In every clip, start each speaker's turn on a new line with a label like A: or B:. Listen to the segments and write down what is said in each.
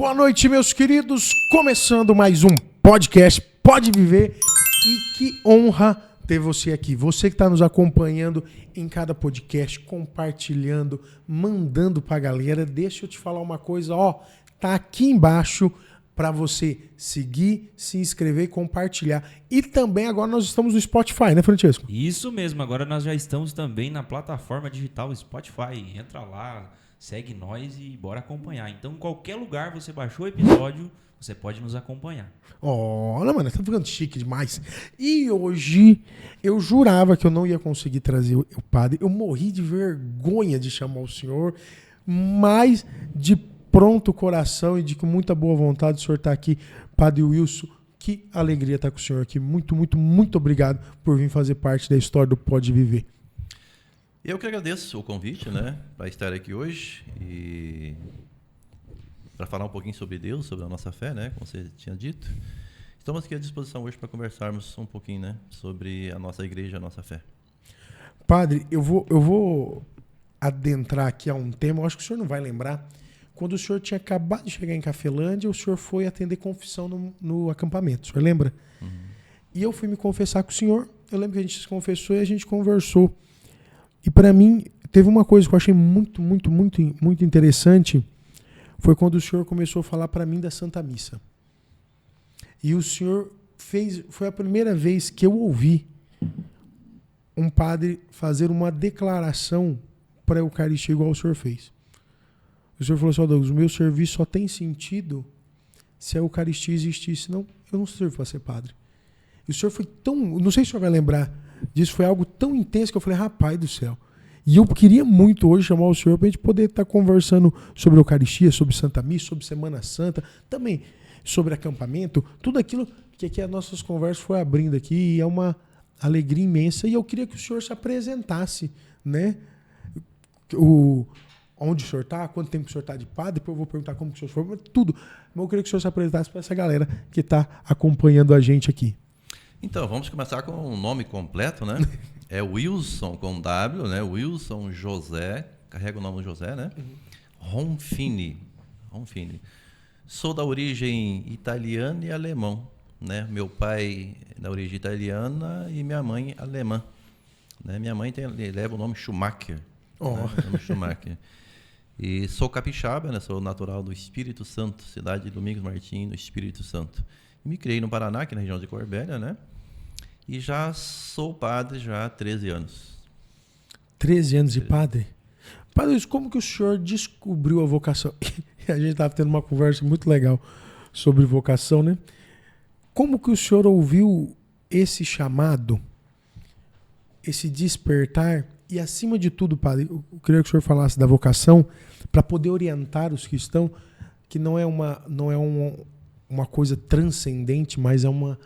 A: Boa noite, meus queridos. Começando mais um podcast Pode Viver. E que honra ter você aqui. Você que está nos acompanhando em cada podcast, compartilhando, mandando pra galera. Deixa eu te falar uma coisa, ó. Tá aqui embaixo para você seguir, se inscrever e compartilhar. E também agora nós estamos no Spotify, né, Francesco?
B: Isso mesmo, agora nós já estamos também na plataforma digital Spotify. Entra lá, segue nós e bora acompanhar. Então, em qualquer lugar você baixou o episódio, você pode nos acompanhar.
A: Olha, mano, tá ficando chique demais. E hoje eu jurava que eu não ia conseguir trazer o padre. Eu morri de vergonha de chamar o senhor, mas de pronto coração e de com muita boa vontade o senhor tá aqui, Padre Wilson. Que alegria estar com o senhor aqui. Muito, muito, muito obrigado por vir fazer parte da história do Pode Viver.
C: Eu que agradeço o convite, né, para estar aqui hoje e para falar um pouquinho sobre Deus, sobre a nossa fé, né, como você tinha dito. Estamos aqui à disposição hoje para conversarmos um pouquinho, né, sobre a nossa igreja, a nossa fé.
A: Padre, eu vou adentrar aqui a um tema, eu acho que o senhor não vai lembrar. Quando o senhor tinha acabado de chegar em Cafelândia, o senhor foi atender confissão no acampamento, o senhor lembra? Uhum. E eu fui me confessar com o senhor, eu lembro que a gente se confessou e a gente conversou. E para mim, teve uma coisa que eu achei muito, muito, muito, muito interessante, foi quando o senhor começou a falar para mim da Santa Missa. E o senhor foi a primeira vez que eu ouvi um padre fazer uma declaração para a Eucaristia igual o senhor fez. O senhor falou assim, Douglas, o meu serviço só tem sentido se a Eucaristia existisse, senão eu não sirvo para ser padre. E o senhor foi tão, não sei se o senhor vai lembrar disso, foi algo tão intenso que eu falei, rapaz do céu. E eu queria muito hoje chamar o senhor para a gente poder estar conversando sobre a Eucaristia, sobre Santa Missa, sobre Semana Santa, também sobre acampamento, tudo aquilo que aqui as nossas conversas foi abrindo aqui e é uma alegria imensa. E eu queria que o senhor se apresentasse, né? Onde o senhor está, quanto tempo o senhor está de padre, depois eu vou perguntar como o senhor foi, tudo. Mas eu queria que o senhor se apresentasse para essa galera que está acompanhando a gente aqui.
C: Então, vamos começar com o nome completo, né? É Wilson com W, né? Wilson José, carrega o nome do José, né? Ronfini. Sou da origem italiana e alemão, né? Meu pai da origem italiana e minha mãe alemã. Né? Minha mãe leva o nome Schumacher. Né? O nome Schumacher. E sou capixaba, né? Sou natural do Espírito Santo, cidade de Domingos Martins, no Espírito Santo. Me criei no Paraná, aqui na região de Corbélia, né? E já sou padre já há 13 anos.
A: 13 anos de padre? Padre, como que o senhor descobriu a vocação? A gente estava tendo uma conversa muito legal sobre vocação, né? Como que o senhor ouviu esse chamado, esse despertar? E acima de tudo, padre, eu queria que o senhor falasse da vocação para poder orientar os que estão, que não é uma coisa transcendente, mas é uma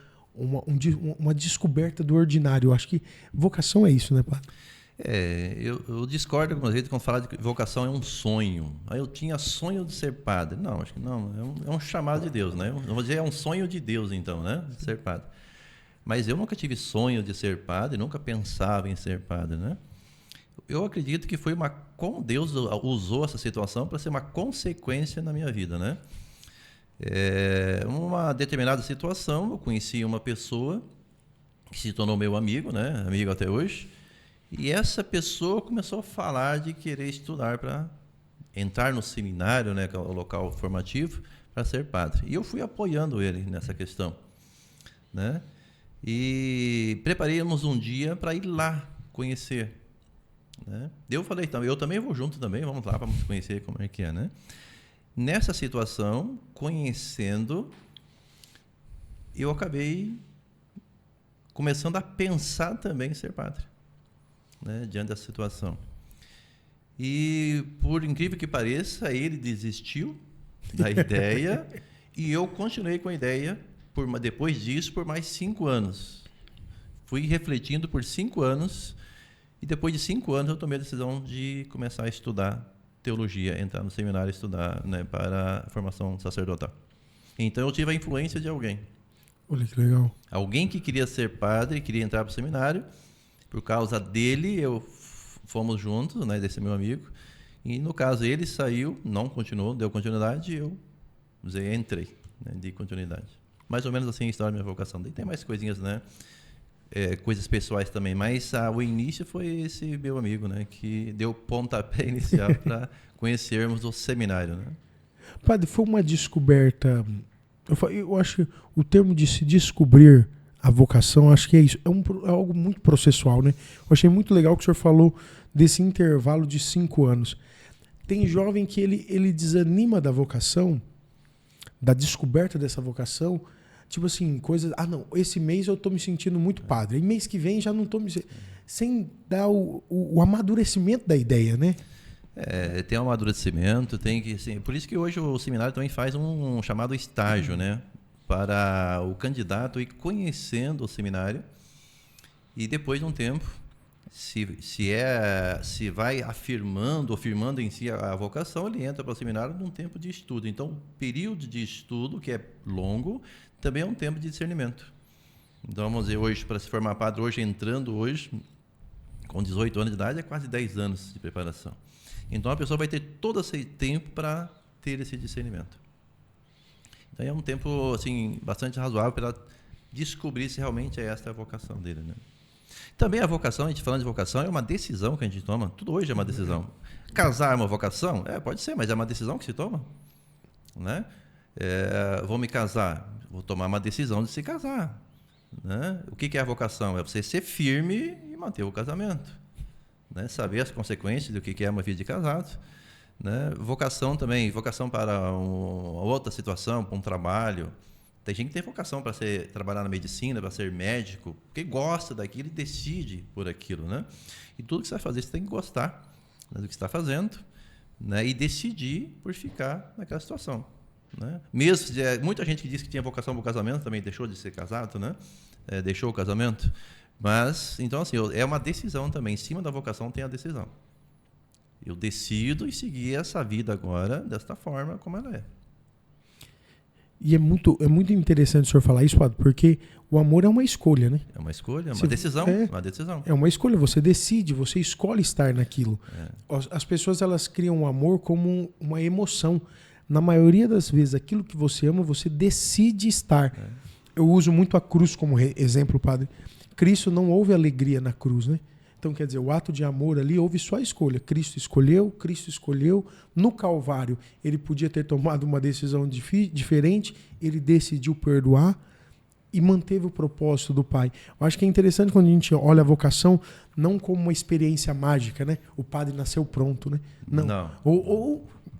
A: descoberta do ordinário. Eu acho que vocação é isso, né, padre?
C: Eu discordo algumas vezes quando fala de vocação é um sonho. Aí eu tinha sonho de ser padre. Não, acho que não. É um chamado de Deus, né? Vamos dizer, é um sonho de Deus, então, né? De ser padre. Mas eu nunca tive sonho de ser padre, nunca pensava em ser padre, né? Eu acredito que foi Deus usou essa situação para ser uma consequência na minha vida, né? Uma determinada situação, eu conheci uma pessoa que se tornou meu amigo, né? Amigo até hoje. E essa pessoa começou a falar de querer estudar para entrar no seminário, né, que é o local formativo, para ser padre. E eu fui apoiando ele nessa questão, né? E preparamos um dia para ir lá conhecer, né? Eu falei, então, eu também vou junto também, vamos lá para conhecer como é que é, né? Nessa situação, conhecendo, eu acabei começando a pensar também em ser padre, né, diante dessa situação. E, por incrível que pareça, ele desistiu da ideia e eu continuei com a ideia, depois disso, por mais 5 anos. Fui refletindo por 5 anos e depois de 5 anos eu tomei a decisão de começar a estudar teologia, entrar no seminário e estudar, né, para a formação sacerdotal. Então eu tive a influência de alguém.
A: Olha que legal.
C: Alguém que queria ser padre, queria entrar para o seminário. Por causa dele, fomos juntos, né, desse meu amigo. E no caso ele saiu, não continuou, deu continuidade, e eu vamos dizer, entrei, né, de continuidade. Mais ou menos assim a história da minha vocação. Daí tem mais coisinhas, né? Coisas pessoais também, mas o início foi esse meu amigo, né, que deu pontapé inicial para conhecermos o seminário, né?
A: Padre, foi uma descoberta. Eu acho que o termo de se descobrir a vocação, acho que é isso. É algo muito processual, né? Eu achei muito legal que o senhor falou desse intervalo de 5 anos. Tem jovem que ele desanima da vocação, da descoberta dessa vocação, tipo assim, coisas... não, esse mês eu tô me sentindo muito padre. E mês que vem já não tô me... Sem dar o amadurecimento da ideia, né?
C: Tem um amadurecimento, tem que... Assim, por isso que hoje o seminário também faz um chamado estágio, né? Para o candidato ir conhecendo o seminário e depois de um tempo, se vai afirmando em si a vocação, ele entra para o seminário num tempo de estudo. Então, o período de estudo, que é longo, também é um tempo de discernimento. Então, vamos dizer, hoje, para se formar padre, entrando com 18 anos de idade, é quase 10 anos de preparação. Então, a pessoa vai ter todo esse tempo para ter esse discernimento. Então, é um tempo assim, bastante razoável para descobrir se realmente é esta a vocação dele, né? Também a vocação, a gente falando de vocação, é uma decisão que a gente toma. Tudo hoje é uma decisão. Casar é uma vocação? Pode ser, mas é uma decisão que se toma, né? Vou me casar, vou tomar uma decisão de se casar, né? O que é a vocação? É você ser firme e manter o casamento, né? Saber as consequências do que é uma vida de casado, né? Vocação também, vocação para uma outra situação, para um trabalho. Tem gente que tem vocação para trabalhar na medicina, para ser médico, porque gosta daquilo e decide por aquilo, né? E tudo que você vai fazer, você tem que gostar, né, do que você está fazendo, né, e decidir por ficar naquela situação, né? Mesmo muita gente que disse que tinha vocação para o casamento também deixou de ser casado, né? Deixou o casamento. Mas, então, assim, é uma decisão também. Em cima da vocação tem a decisão. Eu decido e seguir essa vida agora desta forma como ela é.
A: E é muito interessante o senhor falar isso, padre, porque o amor é uma escolha, né?
C: É uma escolha, é uma decisão. Uma decisão.
A: É uma escolha, você decide, você escolhe estar naquilo. As pessoas, elas criam o amor como uma emoção. Na maioria das vezes, aquilo que você ama, você decide estar. Eu uso muito a cruz como exemplo, padre. Cristo não houve alegria na cruz, né? Então, quer dizer, o ato de amor ali houve só a escolha. Cristo escolheu. No Calvário, ele podia ter tomado uma decisão diferente, ele decidiu perdoar e manteve o propósito do Pai. Eu acho que é interessante quando a gente olha a vocação não como uma experiência mágica, né? O padre nasceu pronto, né? Não.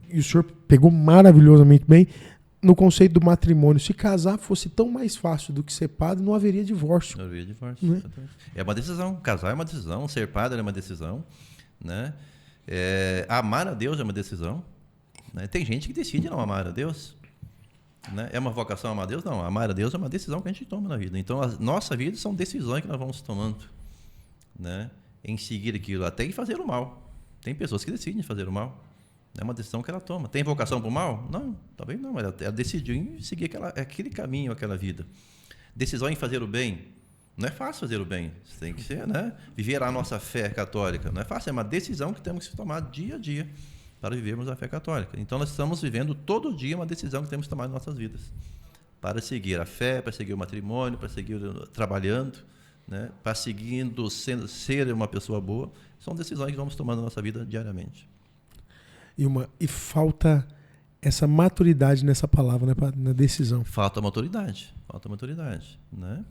A: E o senhor pegou maravilhosamente bem no conceito do matrimônio. Se casar fosse tão mais fácil do que ser padre, não haveria divórcio.
C: Não haveria divórcio.
A: Né?
C: É uma decisão. Casar é uma decisão. Ser padre é uma decisão. Né? Amar a Deus é uma decisão. Né? Tem gente que decide não amar a Deus. Né? É uma vocação amar a Deus? Não. Amar a Deus é uma decisão que a gente toma na vida. Então, a nossa vida são decisões que nós vamos tomando. Né? Em seguir aquilo. Até em fazer o mal. Tem pessoas que decidem fazer o mal. É uma decisão que ela toma. Tem vocação para o mal? Não, talvez não. Ela decidiu em seguir aquele caminho, aquela vida. Decisão em fazer o bem. Não é fácil fazer o bem. Tem que ser, né? Viver a nossa fé católica. Não é fácil, é uma decisão que temos que tomar dia a dia para vivermos a fé católica. Então, nós estamos vivendo todo dia uma decisão que temos que tomar em nossas vidas. Para seguir a fé, para seguir o matrimônio, para seguir trabalhando, né? Para seguindo ser uma pessoa boa. São decisões que vamos tomando na nossa vida diariamente.
A: E falta essa maturidade nessa palavra, né, na decisão.
C: Falta maturidade, né?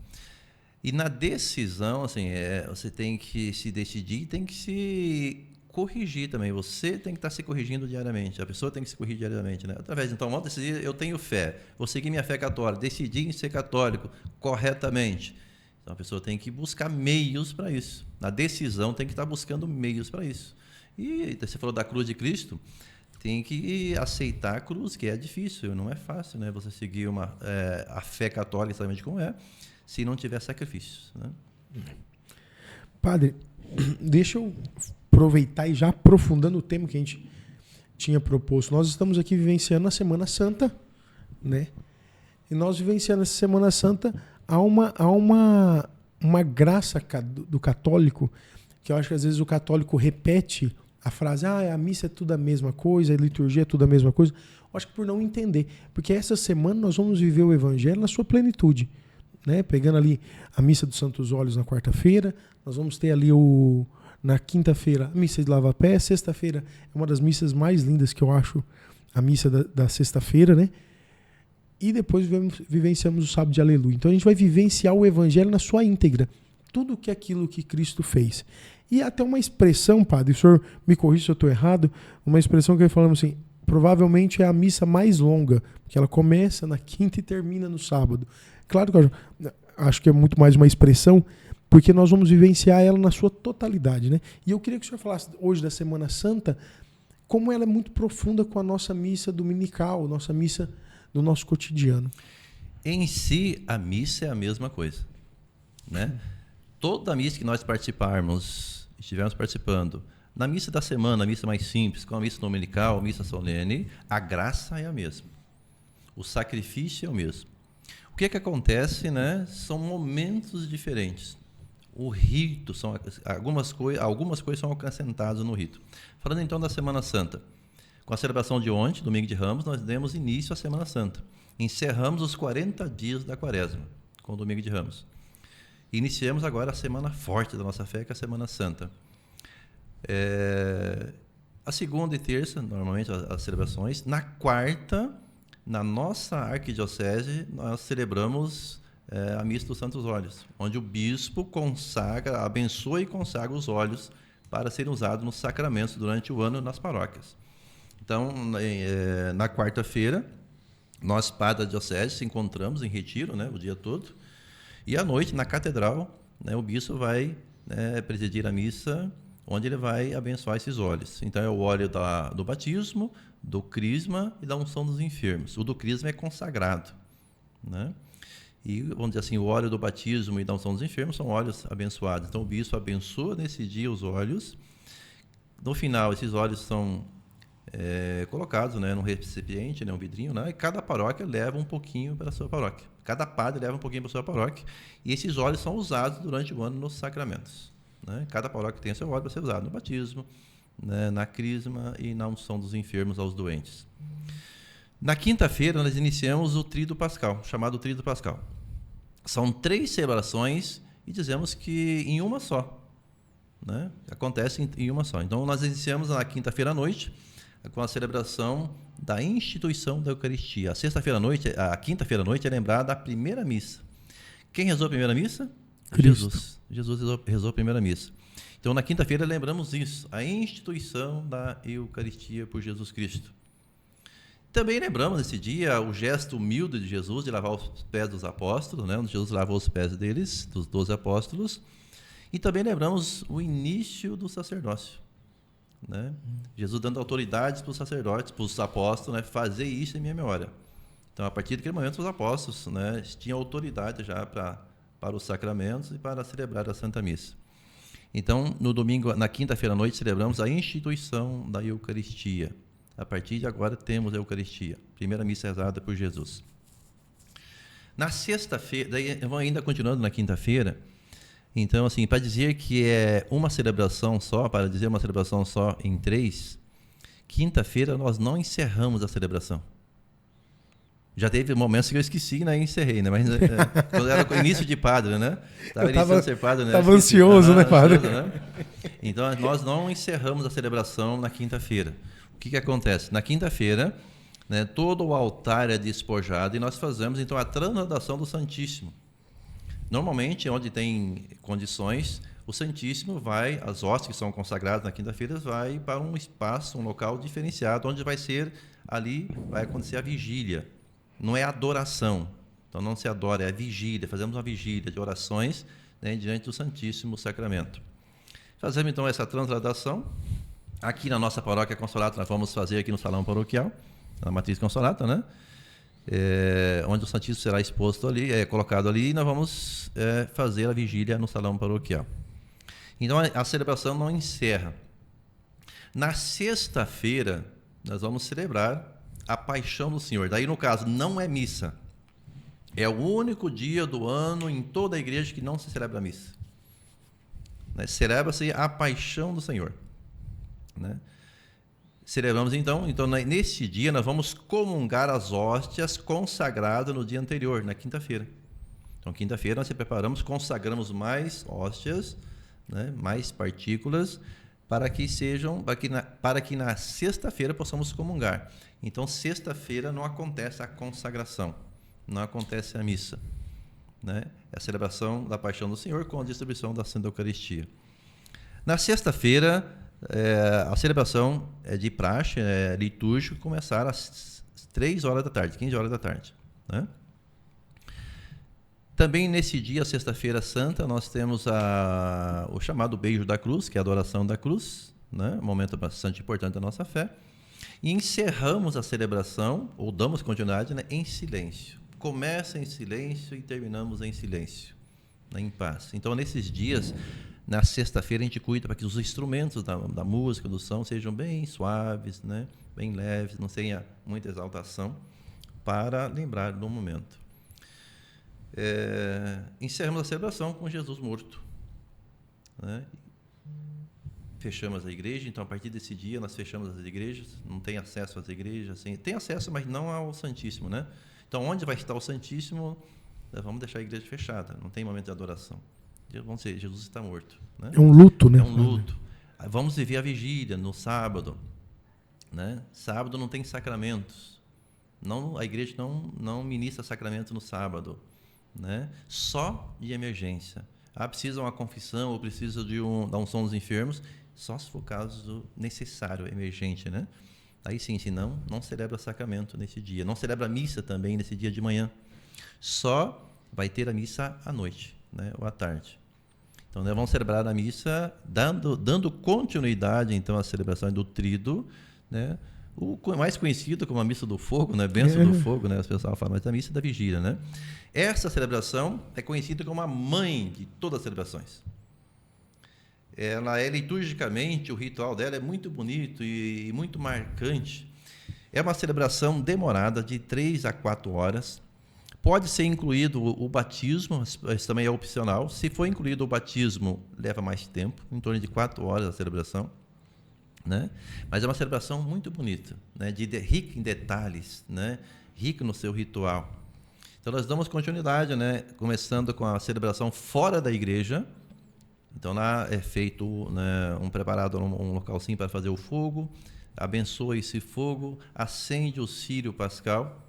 C: E na decisão, assim, você tem que se decidir e tem que se corrigir também. Você tem que estar se corrigindo diariamente. A pessoa tem que se corrigir diariamente, né? Através, então, vamos decidir, eu tenho fé, vou seguir minha fé católica, decidi em ser católico corretamente. Então, a pessoa tem que buscar meios para isso. Na decisão, tem que estar buscando meios para isso. E você falou da cruz de Cristo, tem que aceitar a cruz, que é difícil, não é fácil, né? Você seguir a fé católica, exatamente como é, se não tiver sacrifícios, né?
A: Padre, deixa eu aproveitar e já aprofundando o tema que a gente tinha proposto. Nós estamos aqui vivenciando a Semana Santa, né? E nós vivenciando essa Semana Santa, há uma graça do católico, que eu acho que às vezes o católico repete a frase, a missa é tudo a mesma coisa, a liturgia é tudo a mesma coisa. Acho que por não entender. Porque essa semana nós vamos viver o Evangelho na sua plenitude. Né? Pegando ali a Missa dos Santos Óleos na quarta-feira, nós vamos ter ali na quinta-feira a Missa de Lava Pé, sexta-feira é uma das missas mais lindas que eu acho, a missa da sexta-feira, né? E depois vivenciamos o sábado de Aleluia. Então a gente vai vivenciar o Evangelho na sua íntegra. Tudo que é aquilo que Cristo fez. E até uma expressão, padre, o senhor me corrija se eu estou errado, uma expressão que ele falamos assim, provavelmente é a missa mais longa, porque ela começa na quinta e termina no sábado. Claro que eu acho que é muito mais uma expressão, porque nós vamos vivenciar ela na sua totalidade, né? E eu queria que o senhor falasse hoje da Semana Santa, como ela é muito profunda com a nossa missa dominical, nossa missa do nosso cotidiano.
C: Em si, a missa é a mesma coisa, né? Toda missa que nós estivermos participando, na missa da semana, a missa mais simples, com a missa dominical, a missa solene, a graça é a mesma. O sacrifício é o mesmo. O que acontece, né? São momentos diferentes. O rito, algumas coisas são acrescentadas no rito. Falando então da Semana Santa. Com a celebração de ontem, Domingo de Ramos, nós demos início à Semana Santa. Encerramos os 40 dias da Quaresma, com o Domingo de Ramos. Iniciamos agora a semana forte da nossa fé, que é a Semana Santa. A segunda e terça, normalmente, as celebrações. Na quarta, na nossa arquidiocese, nós celebramos a Missa dos Santos Óleos, onde o bispo abençoa e consagra os óleos para serem usados nos sacramentos durante o ano nas paróquias. Então, na quarta-feira, nós, padres da diocese, se encontramos em retiro, né, o dia todo, e à noite, na catedral, né, o bispo vai presidir a missa, onde ele vai abençoar esses óleos. Então, é o óleo do batismo, do crisma e da unção dos enfermos. O do crisma é consagrado, né? E, vamos dizer assim, o óleo do batismo e da unção dos enfermos são óleos abençoados. Então, o bispo abençoa nesse dia os óleos. No final, esses óleos são colocados, né, num recipiente, né, um vidrinho, né, e cada paróquia leva um pouquinho para a sua paróquia. Cada padre leva um pouquinho para a sua paróquia. E esses óleos são usados durante o ano nos sacramentos, né? Cada paróquia tem seu óleo para ser usado no batismo, né, na crisma e na unção dos enfermos aos doentes. Na quinta-feira, nós iniciamos o Tríduo Pascal, chamado Tríduo Pascal. São 3 celebrações e dizemos que em uma só, né? Acontece em uma só. Então, nós iniciamos na quinta-feira à noite com a celebração da instituição da Eucaristia. A quinta-feira à noite é lembrada a primeira missa. Quem rezou a primeira missa?
A: Cristo.
C: Jesus rezou a primeira missa. Então, na quinta-feira, lembramos isso, a instituição da Eucaristia por Jesus Cristo. Também lembramos nesse dia o gesto humilde de Jesus de lavar os pés dos apóstolos, né? Onde Jesus lavou os pés deles, dos 12 apóstolos. E também lembramos o início do sacerdócio, né? Jesus dando autoridades para os sacerdotes, para os apóstolos, né? Fazer isso em minha memória. Então, a partir daquele momento, os apóstolos, né, tinham autoridade já para os sacramentos e para celebrar a Santa Missa. Então, no domingo, na quinta-feira à noite, celebramos a instituição da Eucaristia. A partir de agora temos a Eucaristia, primeira missa rezada por Jesus. Na sexta-feira, daí ainda continuando na quinta-feira, então, assim, para dizer que é uma celebração só, para dizer uma celebração só em 3, quinta-feira nós não encerramos a celebração. Já teve momentos que eu esqueci, né, e encerrei, né? Mas quando era o início de padre, né? Estava ser padre, né?
A: Estava ansioso, né, padre?
C: Né? Então, nós não encerramos a celebração na quinta-feira. O que acontece? Na quinta-feira, né, todo o altar é despojado e nós fazemos, então, a transladação do Santíssimo. Normalmente, onde tem condições, o Santíssimo vai, as hóstias que são consagradas na quinta-feira, vai para um espaço, um local diferenciado, onde vai acontecer a vigília. Não é adoração, então não se adora, é a vigília, fazemos uma vigília de orações, né, diante do Santíssimo Sacramento. Fazemos então essa transladação. Aqui na nossa paróquia Consolata, nós vamos fazer aqui no salão paroquial, na matriz Consolata, né? Onde o Santíssimo será exposto ali, colocado ali, e nós vamos fazer a vigília no salão paroquial. Então a celebração não encerra. Na sexta-feira, nós vamos celebrar a Paixão do Senhor. Daí, no caso, não é missa. É o único dia do ano em toda a igreja que não se celebra a missa, né? Celebra-se a Paixão do Senhor, né? celebramos então nesse dia nós vamos comungar as hóstias consagradas no dia anterior, na quinta-feira. Então, quinta-feira nós se preparamos, consagramos mais hóstias, né, mais partículas, para que na sexta-feira possamos comungar. Então, sexta-feira não acontece a consagração, não acontece a missa, né? É a celebração da Paixão do Senhor com a distribuição da Santa Eucaristia. Na sexta-feira, a celebração é de praxe, litúrgico, começar às 3 horas da tarde, 15 horas da tarde, né? Também nesse dia, sexta-feira santa, nós temos o chamado beijo da cruz, que é a adoração da cruz, né? Um momento bastante importante da nossa fé. E encerramos a celebração, ou damos continuidade, né, em silêncio. Começa em silêncio e terminamos em silêncio, né, em paz. Então, nesses dias, na sexta-feira, a gente cuida para que os instrumentos da música, do som, sejam bem suaves, né, bem leves, não tenha muita exaltação, para lembrar do momento. Encerramos a celebração com Jesus morto, né? Fechamos a igreja. Então, a partir desse dia, nós fechamos as igrejas. Não tem acesso às igrejas, assim, tem acesso, mas não ao Santíssimo, né? Então, onde vai estar o Santíssimo, vamos deixar a igreja fechada, não tem momento de adoração. Vamos dizer, Jesus está morto, né?
A: É um luto, né?
C: É um luto. Vamos viver a vigília no sábado, né? Sábado não tem sacramentos, a igreja não ministra sacramento no sábado, né? Só de emergência. Precisa uma confissão ou precisa da unção dos enfermos, só se for caso necessário, emergente, né? Aí sim, senão não celebra sacramento nesse dia. Não celebra missa também nesse dia de manhã. Só vai ter a missa à noite, né? Ou à tarde. Então, nós vamos celebrar a missa dando continuidade então à celebração do tríduo, né? O mais conhecido como a missa do fogo, né? Bênção do fogo, né? As pessoas falam, mas a missa da vigília, né? Essa celebração é conhecida como a mãe de todas as celebrações. Ela é liturgicamente, o ritual dela é muito bonito e muito marcante. É uma celebração demorada de 3 a 4 horas. Pode ser incluído o batismo, isso também é opcional. Se for incluído o batismo, leva mais tempo, em torno de 4 horas a celebração, né? Mas é uma celebração muito bonita, né? Rica em detalhes, né? Rica no seu ritual. Então, nós damos continuidade, né? Começando com a celebração fora da igreja. Então, lá é feito, né, preparado um localzinho para fazer o fogo, abençoa esse fogo, acende o círio pascal,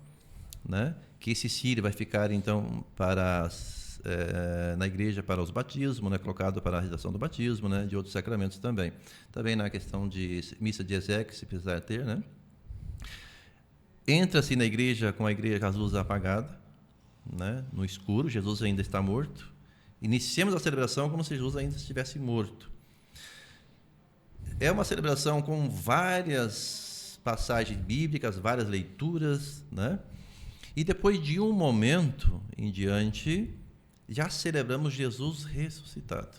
C: né? Que esse círio vai ficar, então, na igreja para os batismos, né? Colocado para a realização do batismo, né? De outros sacramentos também. Também na questão de missa de exequias, se precisar ter, né? Entra-se na igreja com as luzes apagadas, né? No escuro, Jesus ainda está morto. Iniciemos a celebração como se Jesus ainda estivesse morto. É uma celebração com várias passagens bíblicas, várias leituras, né? E depois de um momento em diante, já celebramos Jesus ressuscitado.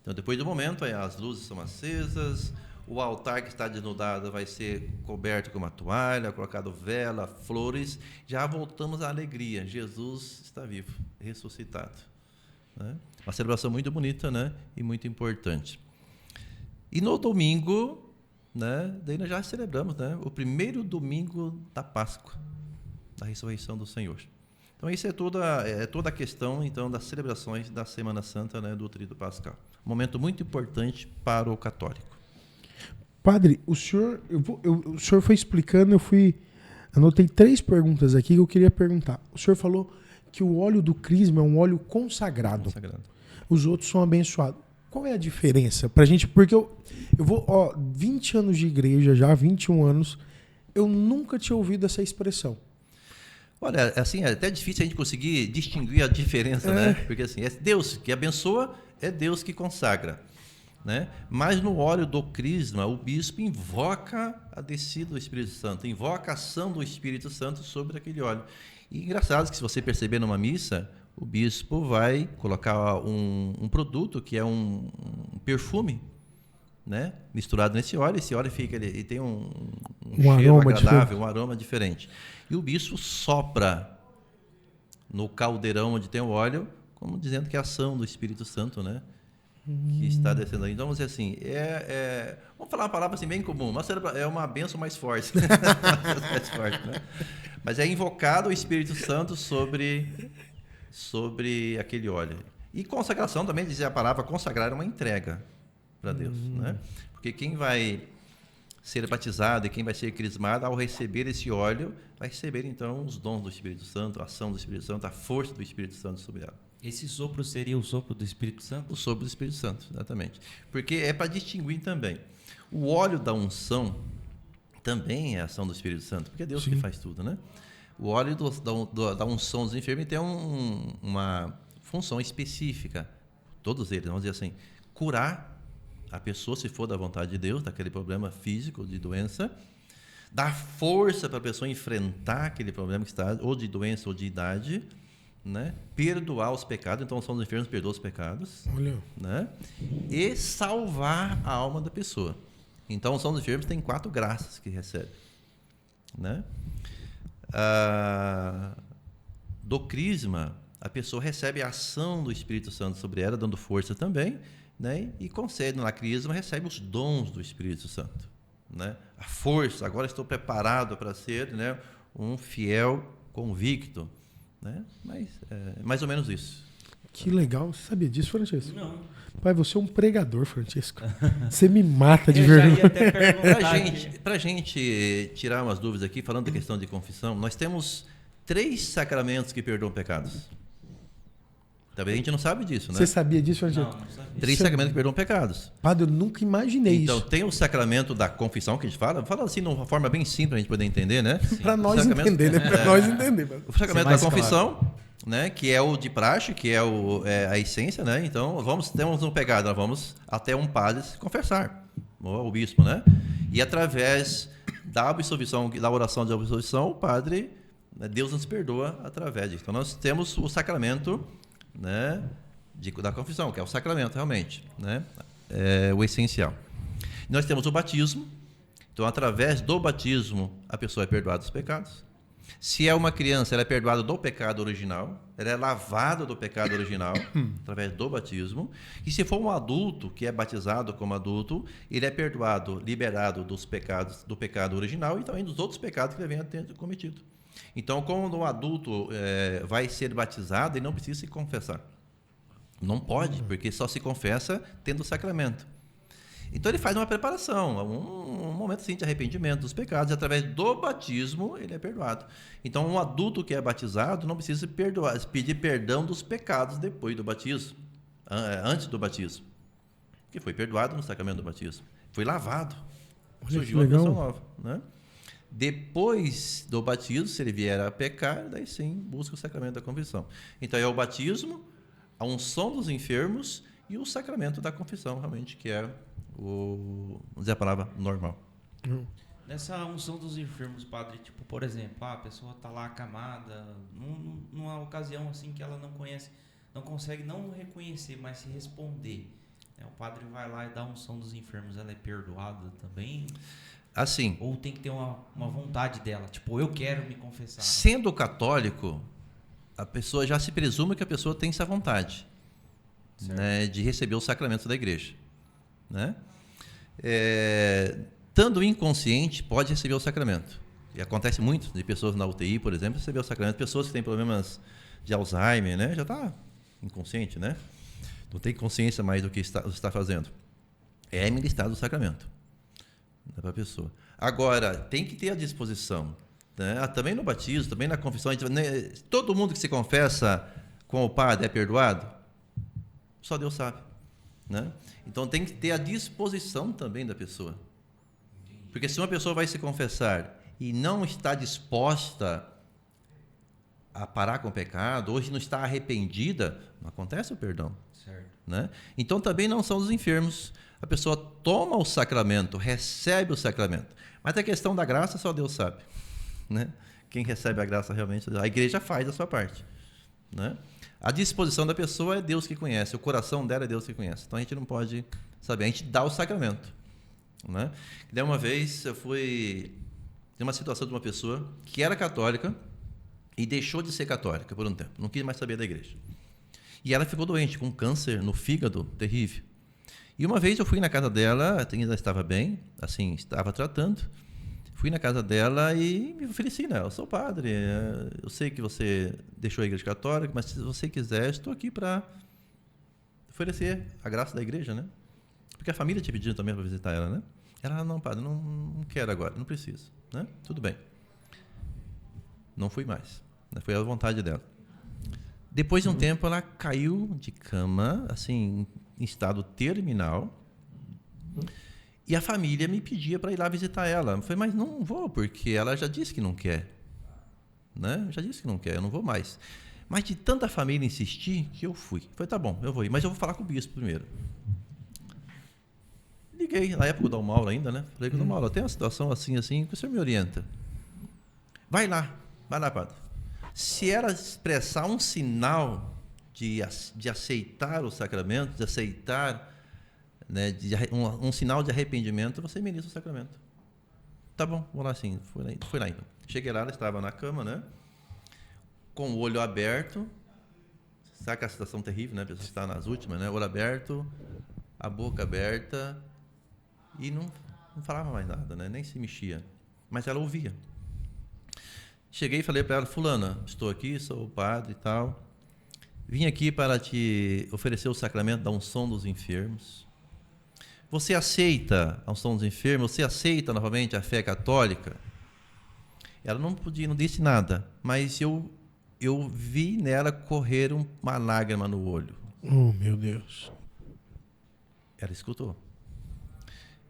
C: Então, depois do momento, as luzes são acesas, o altar que está desnudado vai ser coberto com uma toalha, colocado vela, flores, já voltamos à alegria. Jesus está vivo, ressuscitado, né? Uma celebração muito bonita, né? E muito importante. E no domingo, né? Daí nós já celebramos, né? O primeiro domingo da Páscoa, da ressurreição do Senhor. Então, isso é toda a questão, então, das celebrações da Semana Santa, né? Do Tríduo Pascal. Um momento muito importante para o católico.
A: Padre, o senhor foi explicando, anotei 3 perguntas aqui que eu queria perguntar. O senhor falou que o óleo do crisma é um óleo consagrado. Os outros são abençoados. Qual é a diferença pra gente? Porque eu vou, 20 anos de igreja já, 21 anos, eu nunca tinha ouvido essa expressão.
C: Olha, assim, é até difícil a gente conseguir distinguir a diferença, né? Porque assim, é Deus que abençoa, é Deus que consagra, né? Mas no óleo do crisma, o bispo invoca a descida do Espírito Santo, invoca a ação do Espírito Santo sobre aquele óleo. E engraçado que, se você perceber numa missa, o bispo vai colocar um produto que é um perfume, né? Misturado nesse óleo. Esse óleo ele tem um cheiro agradável, um aroma diferente. E o bispo sopra no caldeirão onde tem o óleo, como dizendo que é a ação do Espírito Santo, né? que está descendo aí. Então, vamos dizer assim, vamos falar uma palavra assim bem comum, mas é uma bênção mais forte. Mais forte, né? Mas é invocado o Espírito Santo sobre aquele óleo. E consagração também, dizer a palavra consagrar é uma entrega para Deus, né? Porque quem vai ser batizado e quem vai ser crismado, ao receber esse óleo, vai receber então os dons do Espírito Santo, a ação do Espírito Santo, a força do Espírito Santo sobre ela.
B: Esse sopro seria o sopro do Espírito Santo?
C: O sopro do Espírito Santo, exatamente. Porque é para distinguir também. O óleo da unção também é a ação do Espírito Santo, porque é Deus que faz tudo, né? O óleo da unção dos enfermos tem uma função específica. Todos eles, vamos dizer assim, curar a pessoa, se for da vontade de Deus, daquele problema físico, de doença, dar força para a pessoa enfrentar aquele problema que está, ou de doença ou de idade, né? Perdoar os pecados, então são os enfermos, perdoam os pecados.
A: Olha.
C: Né? E salvar a alma da pessoa. Então, os enfermos têm 4 graças que recebe. Né? Do crisma, a pessoa recebe a ação do Espírito Santo sobre ela, dando força também, né? E concede na crisma, recebe os dons do Espírito Santo. Né? A força, agora estou preparado para ser, né, um fiel convicto. Né? Mas mais ou menos isso.
A: Que legal. Você sabia disso, Francisco?
B: Não.
A: Pai, você é um pregador, Francisco. Você me mata de
B: Eu já ia
A: vergonha.
B: até perguntar
C: Para a gente tirar umas dúvidas aqui, falando da questão de confissão, nós temos 3 sacramentos que perdoam pecados. Talvez a gente não sabe disso, né?
A: Você sabia disso, Francisco?
B: Não sabia.
C: 3 sacramentos que perdoam pecados.
A: Padre, eu nunca imaginei
C: Então,
A: isso.
C: tem o sacramento da confissão que a gente fala assim de uma forma bem simples para a gente poder entender, né?
A: Para nós
C: Sacramento-
A: entender, né? Para nós entender.
C: O sacramento
B: mais
C: da confissão, né? Que é o de praxe, que é a essência, né? Então, temos um pecado, nós vamos até um padre se confessar, ou o bispo, né? E através da absolvição, da oração de absolvição, o padre, né, Deus nos perdoa através disso. Então, nós temos o sacramento, né, da confissão, que é o sacramento realmente, né? É o essencial. Nós temos o batismo. Então, através do batismo, a pessoa é perdoada dos pecados. Se é uma criança, ela é perdoada do pecado original, ela é lavada do pecado original, através do batismo. E se for um adulto que é batizado como adulto, ele é perdoado, liberado dos pecados, do pecado original e também dos outros pecados que ele venha ter cometido. Então, quando um adulto vai ser batizado, ele não precisa se confessar. Não pode, porque só se confessa tendo o sacramento. Então ele faz uma preparação, um momento assim, de arrependimento dos pecados, e através do batismo ele é perdoado. Então um adulto que é batizado não precisa pedir perdão dos pecados depois do batismo, antes do batismo, porque foi perdoado no sacramento do batismo, foi lavado, surgiu uma pessoa nova, né? Depois do batismo, se ele vier a pecar, daí sim busca o sacramento da confissão. Então é o batismo, a unção dos enfermos e o sacramento da confissão, realmente, que é vamos dizer a palavra normal.
B: Nessa unção dos enfermos, padre, tipo, por exemplo, a pessoa está lá acamada, numa ocasião assim que ela não conhece, não consegue não reconhecer, mas se responder. O padre vai lá e dá a unção dos enfermos, ela é perdoada também?
C: Assim,
B: Ou tem que ter uma vontade dela, tipo, eu quero me confessar?
C: sendo católico, a pessoa já se presume que a pessoa tem essa vontade, né, de receber o sacramento da igreja. Né? Estando inconsciente, pode receber o sacramento. E acontece muito de pessoas na UTI, por exemplo, receber o sacramento. Pessoas que têm problemas de Alzheimer, né? Já está inconsciente, né? Não tem consciência mais do que está fazendo. É ministrado o sacramento para a pessoa. Agora, tem que ter a disposição. Né? Também no batismo, também na confissão. Todo mundo que se confessa com o padre é perdoado? Só Deus sabe. Né? Então tem que ter a disposição também da pessoa. Porque se uma pessoa vai se confessar e não está disposta a parar com o pecado, ou se não está arrependida, não acontece o perdão.
B: Certo.
C: Né? Então também não são os enfermos. A pessoa toma o sacramento, recebe o sacramento. Mas a questão da graça só Deus sabe. Né? Quem recebe a graça realmente, a igreja faz a sua parte. Né? A disposição da pessoa é Deus que conhece, o coração dela é Deus que conhece. Então a gente não pode saber, a gente dá o sacramento. Né? Daí uma vez eu fui em uma situação de uma pessoa que era católica e deixou de ser católica por um tempo, não quis mais saber da igreja. E ela ficou doente, com câncer no fígado terrível. E uma vez eu fui na casa dela, ainda estava bem, assim, estava tratando. Fui na casa dela e me ofereci, né? Eu sou padre, eu sei que você deixou a igreja católica, mas se você quiser, estou aqui para oferecer a graça da igreja, né? Porque a família tinha pedido também para visitar ela, né? Ela, não, padre, não quero agora, não preciso, né? Tudo bem. Não fui mais, né? Foi à vontade dela. Depois de um tempo, ela caiu de cama, assim, em estado terminal. E a família me pedia para ir lá visitar ela. Eu falei, mas não vou, porque ela já disse que não quer. Né? Já disse que não quer, eu não vou mais. Mas de tanta família insistir, que eu fui. Falei, tá bom, eu vou ir, mas eu vou falar com o bispo primeiro. Liguei, na época do Dom Mauro ainda, né? Falei com o Dom Mauro, tem uma situação assim, que o senhor me orienta. Vai lá, padre. Se ela expressar um sinal de aceitar o sacramento, de aceitar... Né, um sinal de arrependimento, você ministra o sacramento. Tá bom, vou lá sim. Fui lá então. Cheguei lá, ela estava na cama, né? Com o olho aberto. Sabe aquela situação terrível, né? A pessoa está nas últimas, né? Olho aberto, a boca aberta e não falava mais nada, né? Nem se mexia. Mas ela ouvia. Cheguei e falei para ela, fulana, estou aqui, sou o padre e tal. Vim aqui para te oferecer o sacramento da unção dos enfermos. Você aceita a unção dos enfermos? Você aceita novamente a fé católica? Ela não disse nada, mas eu vi nela correr uma lágrima no olho.
A: Oh, meu Deus.
C: Ela escutou.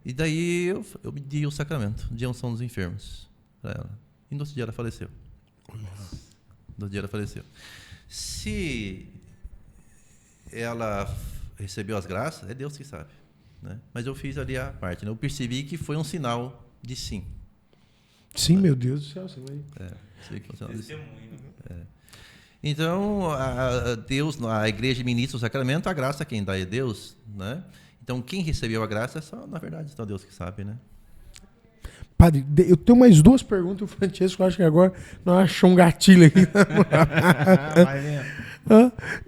C: E daí eu me di o sacramento de unção dos enfermos para ela. E no outro dia ela faleceu. Se ela recebeu as graças, é Deus que sabe. Né? Mas eu fiz ali a parte, né? Eu percebi que foi um sinal de sim.
A: Sim, meu Deus do céu. Você vai...
C: sei que foi um sinal de sim. Então, Deus, a igreja ministra o sacramento, a graça quem dá é Deus, né? Então, quem recebeu a graça é só, na verdade, só Deus que sabe, né?
A: Padre, eu tenho mais duas perguntas. O Francesco, acho que agora não achou um gatilho aqui.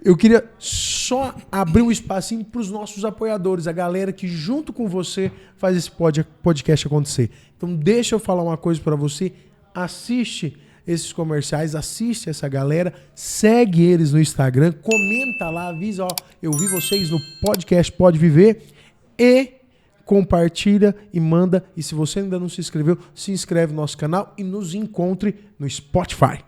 A: Eu queria só abrir um espacinho para os nossos apoiadores, a galera que junto com você faz esse podcast acontecer. Então deixa eu falar uma coisa para você, assiste esses comerciais, assiste essa galera, segue eles no Instagram, comenta lá, avisa, ó, eu vi vocês no podcast Pode Viver e compartilha e manda. E se você ainda não se inscreveu, se inscreve no nosso canal e nos encontre no Spotify.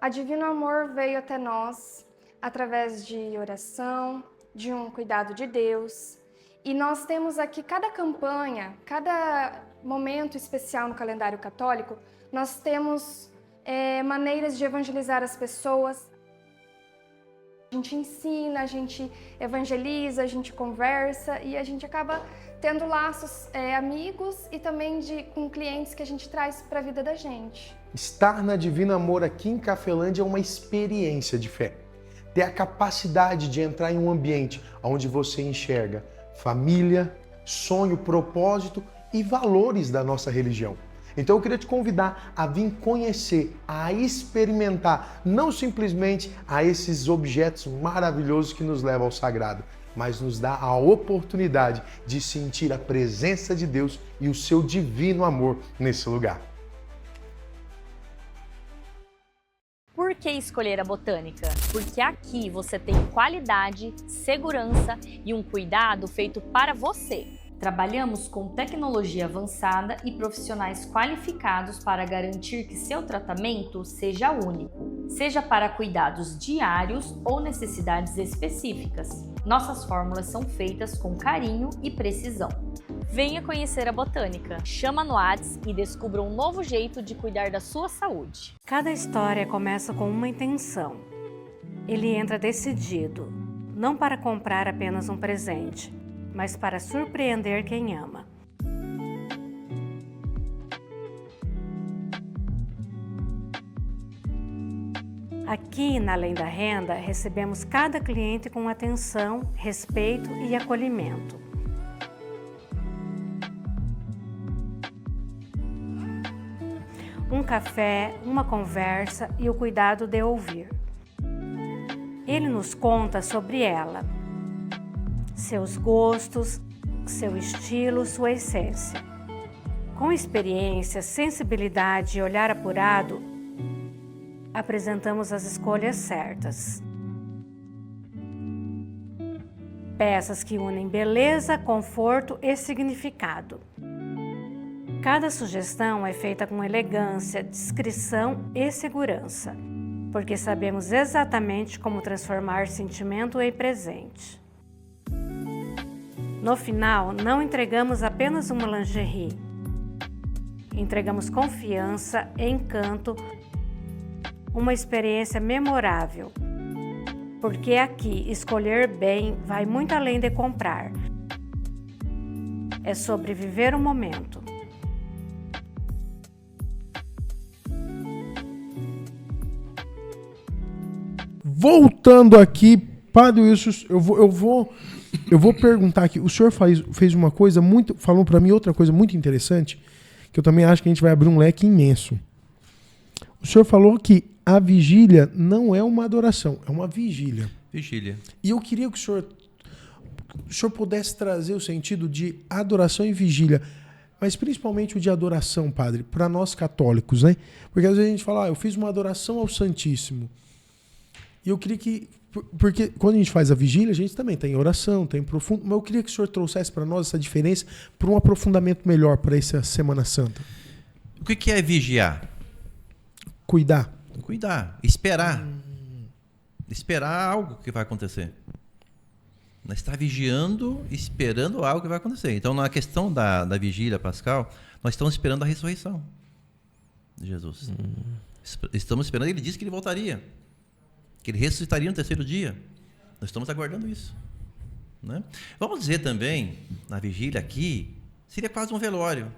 D: A Divino Amor veio até nós através de oração, de um cuidado de Deus. E nós temos aqui cada campanha, cada momento especial no calendário católico, nós temos maneiras de evangelizar as pessoas. A gente ensina, a gente evangeliza, a gente conversa e a gente acaba tendo laços amigos e também com clientes que a gente traz para a vida da gente.
A: Estar na Divino Amor aqui em Cafelândia é uma experiência de fé. Ter a capacidade de entrar em um ambiente onde você enxerga família, sonho, propósito e valores da nossa religião. Então eu queria te convidar a vir conhecer, a experimentar, não simplesmente a esses objetos maravilhosos que nos levam ao sagrado, mas nos dá a oportunidade de sentir a presença de Deus e o seu divino amor nesse lugar.
E: Por que escolher a Botânica? Porque aqui você tem qualidade, segurança e um cuidado feito para você. Trabalhamos com tecnologia avançada e profissionais qualificados para garantir que seu tratamento seja único, seja para cuidados diários ou necessidades específicas. Nossas fórmulas são feitas com carinho e precisão. Venha conhecer a Botânica. Chama no WhatsApp e descubra um novo jeito de cuidar da sua saúde.
F: Cada história começa com uma intenção. Ele entra decidido, não para comprar apenas um presente, mas para surpreender quem ama. Aqui, na Além da Renda, recebemos cada cliente com atenção, respeito e acolhimento. Um café, uma conversa e o cuidado de ouvir. Ele nos conta sobre ela. seus gostos, seu estilo, sua essência. Com experiência, sensibilidade e olhar apurado, apresentamos as escolhas certas. Peças que unem beleza, conforto e significado. Cada sugestão é feita com elegância, discrição e segurança, porque sabemos exatamente como transformar sentimento em presente. No final, não entregamos apenas uma lingerie. Entregamos confiança, encanto, uma experiência memorável. Porque aqui, escolher bem vai muito além de comprar. É sobre viver o momento.
A: Voltando aqui, Padre Wilson, eu vou perguntar aqui. O senhor fez uma coisa muito, falou para mim outra coisa muito interessante, que eu também acho que a gente vai abrir um leque imenso. O senhor falou que a vigília não é uma adoração, é uma vigília.
C: Vigília.
A: E eu queria que o senhor pudesse trazer o sentido de adoração e vigília, mas principalmente o de adoração, padre, para nós católicos, né? Porque às vezes a gente fala, eu fiz uma adoração ao Santíssimo. E eu queria que... Porque quando a gente faz a vigília, a gente também tem oração, tem profundo... Mas eu queria que o senhor trouxesse para nós essa diferença para um aprofundamento melhor para essa Semana Santa.
C: O que é vigiar?
A: Cuidar.
C: Cuidar. Esperar. Esperar algo que vai acontecer. Nós está vigiando, esperando algo que vai acontecer. Então, na questão da vigília pascal, nós estamos esperando a ressurreição de Jesus. Estamos esperando, ele disse que ele voltaria. Que ele ressuscitaria no terceiro dia. Nós estamos aguardando isso. Né? Vamos dizer também, na vigília aqui, seria quase um velório.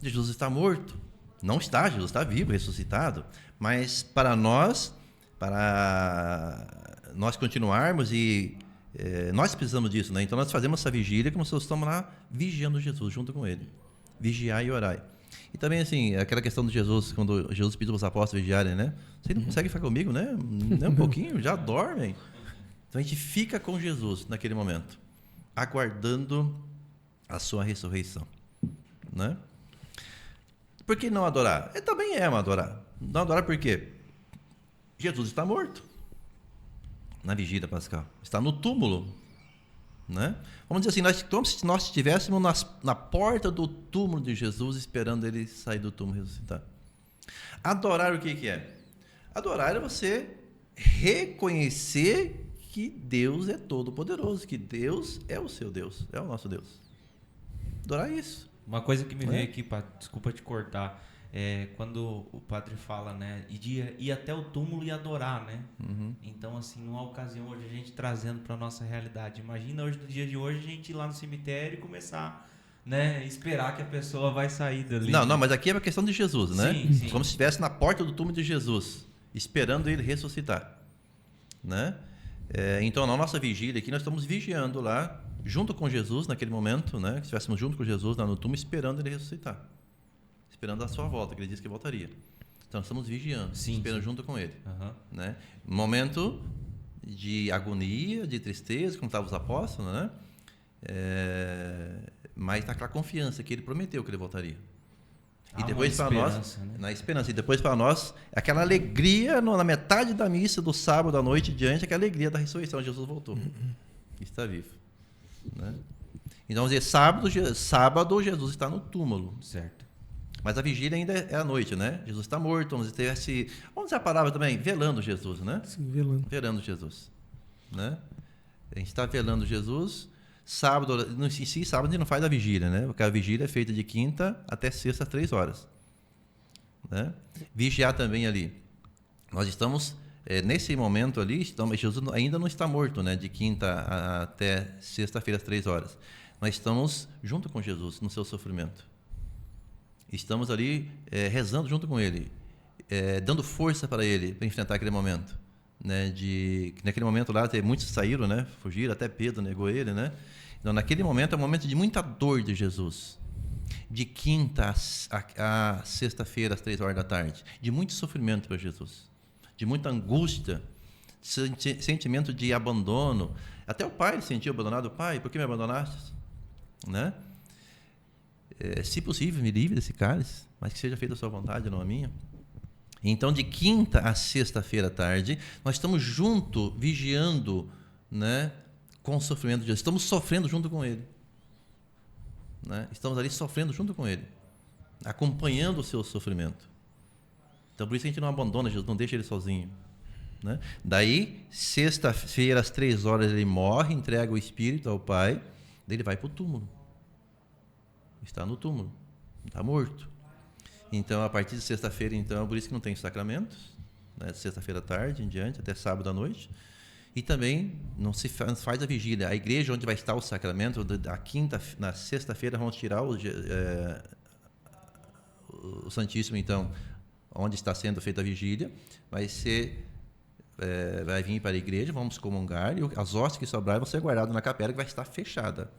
C: Jesus está morto. Não está, Jesus está vivo, ressuscitado. Mas para nós continuarmos e... nós precisamos disso, né? Então nós fazemos essa vigília como se nós estamos lá vigiando Jesus junto com ele. Vigiar e orar. E também, assim, aquela questão de Jesus, quando Jesus pediu para os apóstolos vigiarem, né? Vocês não conseguem ficar comigo, né? Nem um pouquinho, já dormem. Então a gente fica com Jesus naquele momento, aguardando a sua ressurreição, né? Por que não adorar? Também é uma adorar. Não adorar por quê? Jesus está morto na vigília pascal. Está no túmulo, né? Vamos dizer assim, como se nós estivéssemos na porta do túmulo de Jesus, esperando ele sair do túmulo e ressuscitar. Adorar o que é? Adorar é você reconhecer que Deus é todo-poderoso, que Deus é o seu Deus, é o nosso Deus. Adorar é isso.
B: Uma coisa que me veio aqui, padre, desculpa te cortar, quando o padre fala, né, ir até o túmulo e adorar, né? Então, assim, numa ocasião hoje a gente trazendo para nossa realidade, imagina hoje, no dia de hoje, a gente ir lá no cemitério e começar, né, esperar que a pessoa vai sair dali.
C: Não, mas aqui é uma questão de Jesus, né?
B: Sim.
C: Como se estivesse na porta do túmulo de Jesus, esperando ele ressuscitar, né? Então, na nossa vigília aqui, nós estamos vigiando lá, junto com Jesus naquele momento, né? Que estivéssemos junto com Jesus lá no túmulo, esperando ele ressuscitar. Esperando a sua volta, que ele disse que voltaria. Então, nós estamos vigiando, esperando junto com ele. Né? Momento de agonia, de tristeza, como estavam os apóstolos, né? Mas está aquela confiança que ele prometeu que ele voltaria. E depois para nós, né? Na esperança, e depois para nós, aquela alegria na metade da missa do sábado à noite diante, aquela alegria da ressurreição, Jesus voltou. Está vivo. Né? Então, vamos dizer, sábado Jesus está no túmulo.
B: Certo.
C: Mas a vigília ainda é à noite, né? Jesus está morto, vamos dizer a palavra também, velando Jesus, né?
A: Sim, velando.
C: Velando Jesus, né? A gente está velando Jesus. Sábado, sábado a gente não faz a vigília, né? Porque a vigília é feita de quinta até sexta, às 3 horas. Né? Vigiar também ali. Nós estamos, nesse momento ali, Jesus ainda não está morto, né? De quinta até sexta-feira, às 3 horas. Nós estamos junto com Jesus no seu sofrimento. Estamos ali rezando junto com ele, dando força para ele, para enfrentar aquele momento. Né, naquele momento lá, muitos saíram, né, fugiram, até Pedro negou ele. Né? Então, naquele momento, é um momento de muita dor de Jesus. De quinta a sexta-feira, às 3 horas da tarde. De muito sofrimento para Jesus. De muita angústia. sentimento de abandono. Até o pai sentiu abandonado. Pai, por que me abandonaste? Né? Se possível, me livre desse cálice, mas que seja feita a sua vontade, não a minha. Então, de quinta a sexta-feira à tarde, nós estamos junto, vigiando, né, com o sofrimento de Jesus. Estamos sofrendo junto com Ele. Né? Estamos ali sofrendo junto com Ele, acompanhando o seu sofrimento. Então, por isso a gente não abandona Jesus, não deixa Ele sozinho. Né? Daí, sexta-feira, às 3h, Ele morre, entrega o Espírito ao Pai, daí Ele vai para o túmulo. Está no túmulo, está morto. Então, a partir de sexta-feira, então, por isso que não tem sacramentos, né? Sexta-feira à tarde em diante, até sábado à noite. E também não se faz a vigília. A igreja onde vai estar o sacramento, na sexta-feira, vamos tirar o Santíssimo, então, onde está sendo feita a vigília, vai vir para a igreja, vamos comungar, e as hóstias que sobrarem vão ser guardadas na capela, que vai estar fechada.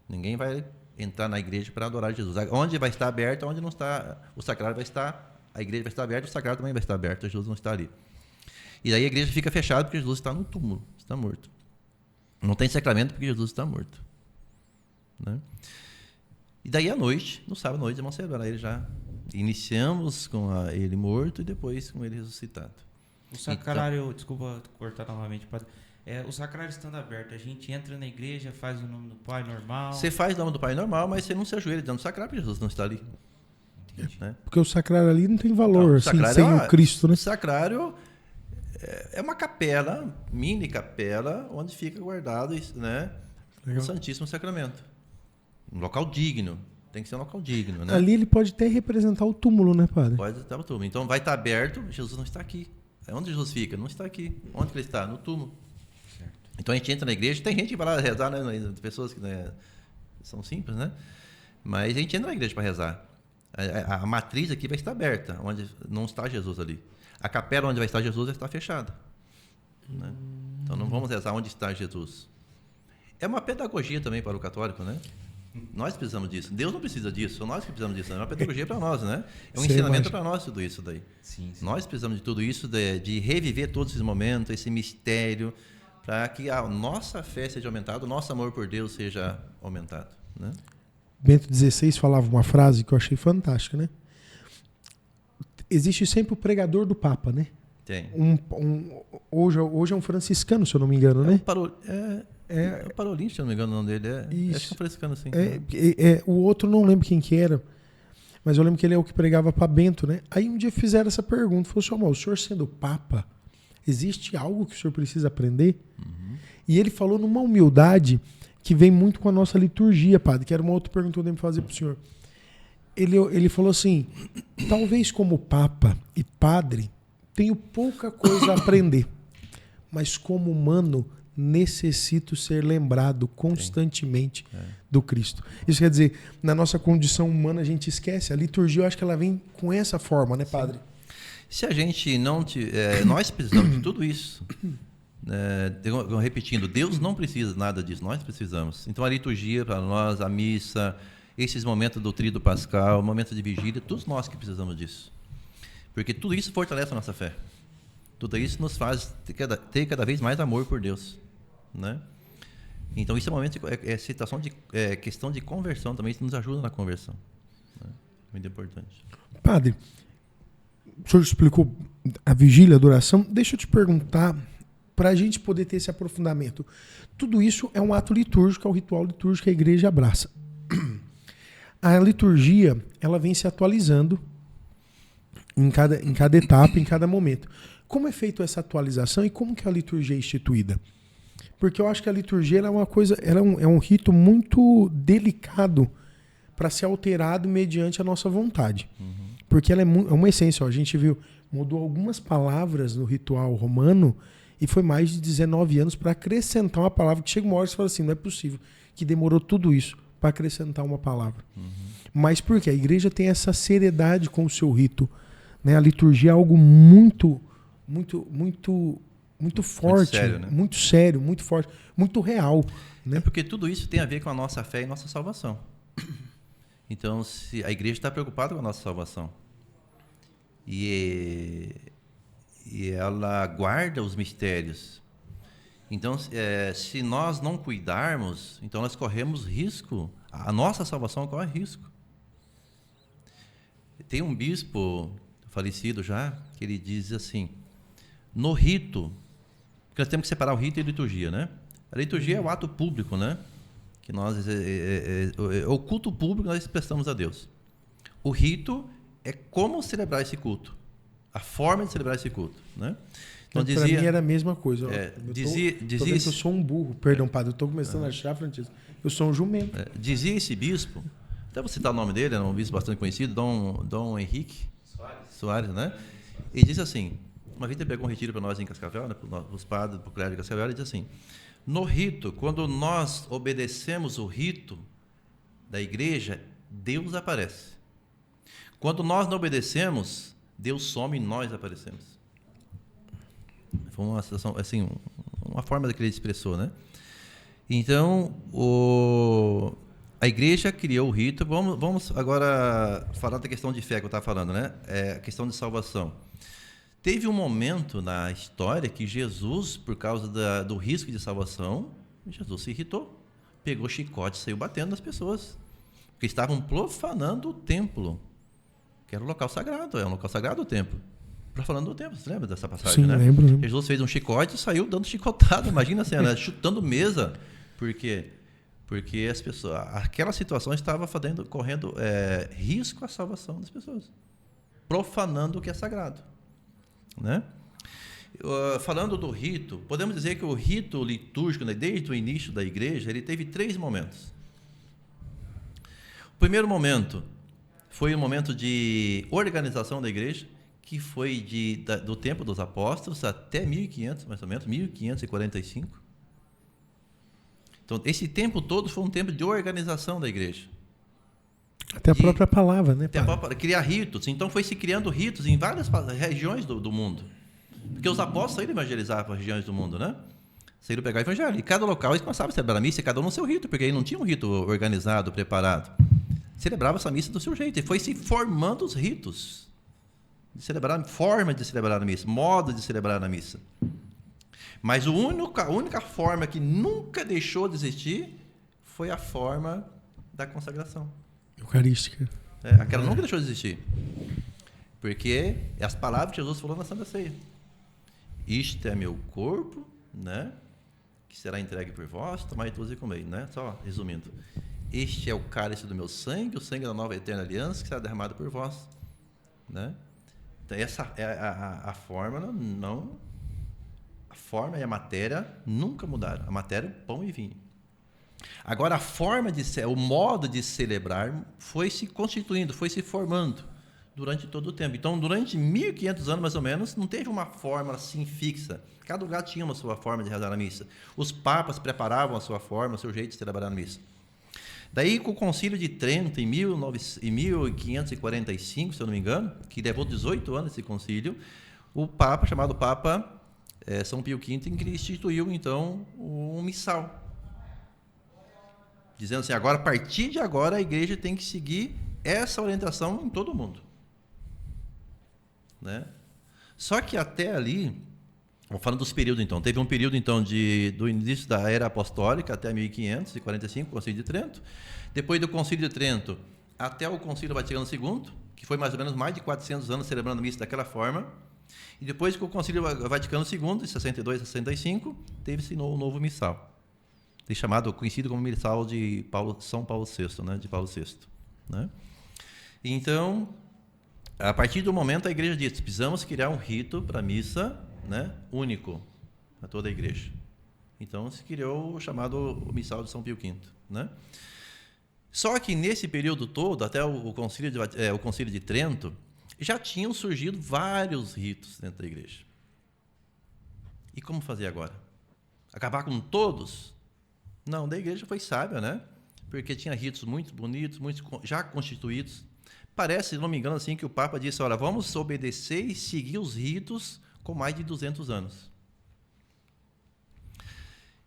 C: Ninguém vai entrar na igreja para adorar Jesus. Onde vai estar aberto, onde não está, o sacrário vai estar, a igreja vai estar aberta, o sacrário também vai estar aberto, Jesus não está ali. E daí a igreja fica fechada porque Jesus está no túmulo, está morto. Não tem sacramento porque Jesus está morto. Né? E daí à noite, no sábado à noite, vamos celebrar ele já. Iniciamos com ele morto e depois com ele ressuscitado.
B: O sacrário, desculpa cortar novamente, padre. O sacrário estando aberto, a gente entra na igreja, faz o nome do Pai normal.
C: Você faz o nome do Pai normal, mas você não se ajoelha dentro do sacrário, porque Jesus não está ali. Né?
A: Porque o sacrário ali não tem valor,
C: não,
A: assim, sem o Cristo, né?
C: O sacrário é uma capela, mini capela, onde fica guardado, né, o Santíssimo Sacramento. Um local digno. Tem que ser um local digno. Né?
A: Ali ele pode até representar o túmulo, né, padre?
C: Pode estar o túmulo. Então vai estar aberto, Jesus não está aqui. Onde Jesus fica? Não está aqui. Onde ele está? No túmulo. Certo. Então a gente entra na igreja, tem gente que vai lá rezar, né? Pessoas que, né, são simples, né? Mas a gente entra na igreja para rezar. A matriz aqui vai estar aberta, onde não está Jesus ali. A capela onde vai estar Jesus vai estar fechada. Né? Então não vamos rezar onde está Jesus. É uma pedagogia também para o católico, né? Nós precisamos disso. Deus não precisa disso, são nós que precisamos disso. É uma pedagogia para nós, né? É um ensinamento para nós tudo isso daí.
B: Sim.
C: Nós precisamos de tudo isso, de reviver todos esses momentos, esse mistério, para que a nossa fé seja aumentada, o nosso amor por Deus seja aumentado. Né?
A: Bento XVI falava uma frase que eu achei fantástica, né? Existe sempre o pregador do Papa, né?
C: Tem.
A: Hoje é um franciscano, se eu não me engano, né?
C: É o Parolin, se eu não me engano o nome dele. Acho que é um franciscano, assim.
A: O outro não lembro quem que era, mas eu lembro que ele é o que pregava para Bento, né? Aí um dia fizeram essa pergunta, falou assim, o senhor sendo Papa, existe algo que o senhor precisa aprender? Uhum. E ele falou numa humildade que vem muito com a nossa liturgia, padre, que era uma outra pergunta que eu tenho que fazer para o senhor. Ele falou assim, talvez como Papa e Padre, tenho pouca coisa a aprender, mas como humano, necessito ser lembrado constantemente do Cristo. Isso quer dizer, na nossa condição humana a gente esquece. A liturgia, eu acho que ela vem com essa forma, né, padre?
C: Se a gente não... nós precisamos de tudo isso. Repetindo, Deus não precisa nada disso, nós precisamos. Então a liturgia para nós, a missa, esses momentos do tríduo pascal, momentos de vigília, todos nós que precisamos disso. Porque tudo isso fortalece a nossa fé. Tudo isso nos faz ter cada vez mais amor por Deus. Né? Então isso é um momento situação de questão de conversão também, isso nos ajuda na conversão, né? Muito importante.
A: Padre, o senhor explicou a vigília, a adoração. Deixa eu te perguntar, para a gente poder ter esse aprofundamento, tudo isso é um ato litúrgico, é o ritual litúrgico que a igreja abraça. A liturgia, ela vem se atualizando em cada etapa, em cada momento. Como é feita essa atualização e como que a liturgia é instituída? Porque eu acho que a liturgia é uma coisa, é um rito muito delicado para ser alterado mediante a nossa vontade. Uhum. Porque ela é uma essência. Ó, a gente viu, mudou algumas palavras no ritual romano e foi mais de 19 anos para acrescentar uma palavra que chega uma hora e você fala assim, não é possível que demorou tudo isso para acrescentar uma palavra. Uhum. Mas por quê? A igreja tem essa seriedade com o seu rito. Né? A liturgia é algo muito forte, muito sério, né? Muito sério, muito forte, muito real. Né?
C: É porque tudo isso tem a ver com a nossa fé e nossa salvação. Então, se a igreja está preocupada com a nossa salvação. E e ela guarda os mistérios. Então, se nós não cuidarmos, então nós corremos risco, a nossa salvação corre risco. Tem um bispo falecido já, que ele diz assim, no rito, porque nós temos que separar o rito e a liturgia, né? A liturgia é o ato público, né? Que nós, o culto público nós prestamos a Deus. O rito é como celebrar esse culto, a forma de celebrar esse culto, né? Então,
A: para mim era a mesma coisa.
C: Dizia
A: que eu sou um burro. Perdão, padre, eu estou começando a achar, Francisco. Eu sou um jumento.
C: Dizia esse bispo, até vou citar o nome dele, era um bispo bastante conhecido, Dom Henrique Soares, né? E diz assim, uma vez ele pegou um retiro para nós em Cascavel, né, para os padres, para o clero de Cascavel, ele diz assim, no rito, quando nós obedecemos o rito da igreja, Deus aparece. Quando nós não obedecemos, Deus some e nós aparecemos. Foi uma situação, assim, uma forma que ele expressou, né? Então, a igreja criou o rito. Vamos agora falar da questão de fé que eu estava falando, né? A questão de salvação. Teve um momento na história que Jesus, por causa do risco de salvação, Jesus se irritou, pegou chicote e saiu batendo nas pessoas, porque estavam profanando o templo, que era o local sagrado, é um local sagrado o templo. Profanando o templo, você lembra dessa passagem?
A: Sim,
C: né?
A: lembro.
C: Jesus fez um chicote e saiu dando chicotada, imagina a cena, chutando mesa. Por quê? Porque as pessoas, aquela situação estava correndo risco à salvação das pessoas, profanando o que é sagrado, né? Falando do rito, podemos dizer que o rito litúrgico, né, desde o início da igreja, ele teve 3 momentos. O primeiro momento foi o momento de organização da igreja, que foi do tempo dos apóstolos até 1500, mais ou menos, 1545. Então, esse tempo todo foi um tempo de organização da igreja.
A: Até a própria palavra, né?
C: Criar ritos. Então, foi se criando ritos em várias regiões do mundo. Porque os apóstolos saíram evangelizar para as regiões do mundo, né? Saíram pegar o evangelho. E cada local eles começavam a celebrar a missa, cada um no seu rito, porque aí não tinha um rito organizado, preparado. Celebrava essa missa do seu jeito. E foi se formando os ritos de celebrar, forma de celebrar a missa, modo de celebrar a missa. Mas a única forma que nunca deixou de existir foi a forma da consagração.
A: Eucarística.
C: Aquela nunca deixou de existir. Porque é as palavras que Jesus falou na Santa Ceia. Isto é meu corpo, né, que será entregue por vós, tomai todos e comei, né? Só resumindo. Este é o cálice do meu sangue, o sangue da nova e eterna aliança, que será derramado por vós, né? Então, essa é a fórmula, não... A forma e a matéria nunca mudaram. A matéria, pão e vinho. Agora, o modo de celebrar foi se constituindo, foi se formando durante todo o tempo. Então, durante 1500 anos, mais ou menos, não teve uma forma assim fixa. Cada lugar tinha uma sua forma de rezar a missa. Os papas preparavam a sua forma, o seu jeito de celebrar a missa. Daí, com o Concílio de Trento, em 1545, se eu não me engano, que levou 18 anos esse concílio, o Papa, chamado Papa São Pio V, instituiu, então, um missal. Dizendo assim, agora, a partir de agora, a igreja tem que seguir essa orientação em todo o mundo. Né? Só que até ali, vamos falando dos períodos, então. Teve um período, então, do início da Era Apostólica até 1545, o Concílio de Trento. Depois do Concílio de Trento até o Concílio Vaticano II, que foi mais ou menos mais de 400 anos celebrando a missa daquela forma. E depois que o Concílio Vaticano II, de 62 a 65, teve-se um novo missal, conhecido como missal de São Paulo VI, né, de Paulo VI. Né? Então, a partir do momento, a igreja disse, precisamos criar um rito para a missa, né, único a toda a igreja. Então, se criou o chamado missal de São Pio V. Né? Só que nesse período todo, até o Concílio de Trento, já tinham surgido vários ritos dentro da igreja. E como fazer agora? Acabar com todos? Não, da igreja foi sábia, né? Porque tinha ritos muito bonitos, muito já constituídos. Parece, se não me engano, assim, que o Papa disse, olha, vamos obedecer e seguir os ritos com mais de 200 anos.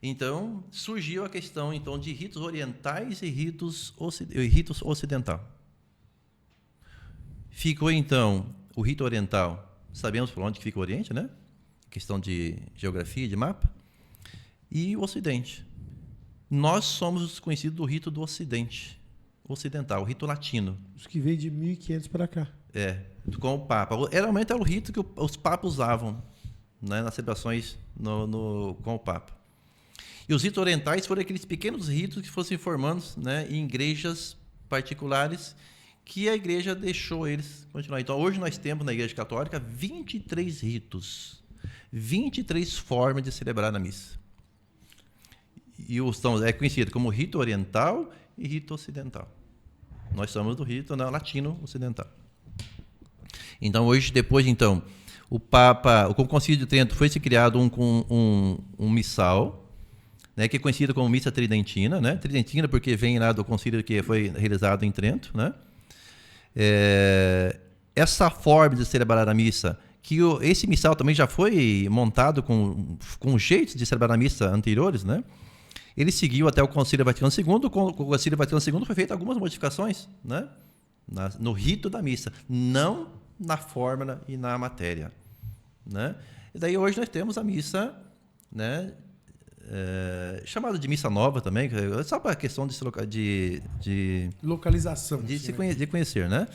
C: Então, surgiu a questão, então, de ritos orientais e ritos ocidentais. Ficou, então, o rito oriental, sabemos por onde fica o Oriente, né? Questão de geografia, de mapa. E o Ocidente. Nós somos os conhecidos do rito do Ocidente, ocidental, o rito latino.
A: Os que veio de 1500 para cá.
C: Com o Papa. Geralmente era o rito que os papas usavam, né, nas celebrações com o Papa. E os ritos orientais foram aqueles pequenos ritos que foram se formando, né, em igrejas particulares, que a igreja deixou eles continuar. Então, hoje nós temos na Igreja Católica 23 ritos, 23 formas de celebrar a missa. E é conhecido como rito oriental e rito ocidental. Nós somos do rito latino-ocidental. Então, hoje, depois, então, o Concílio de Trento foi se criado um missal, né, que é conhecido como missa tridentina, né? Tridentina porque vem lá do concílio que foi realizado em Trento, né? Essa forma de celebrar a missa, esse missal também já foi montado com jeitos de celebrar a missa anteriores, né? Ele seguiu até o Concílio Vaticano II. Com o Concílio Vaticano II foi feito algumas modificações, né, no rito da missa, não na fórmula e na matéria, né? E daí hoje nós temos a missa, né, chamada de missa nova também, só para a questão de
A: localização.
C: De conhecer, né?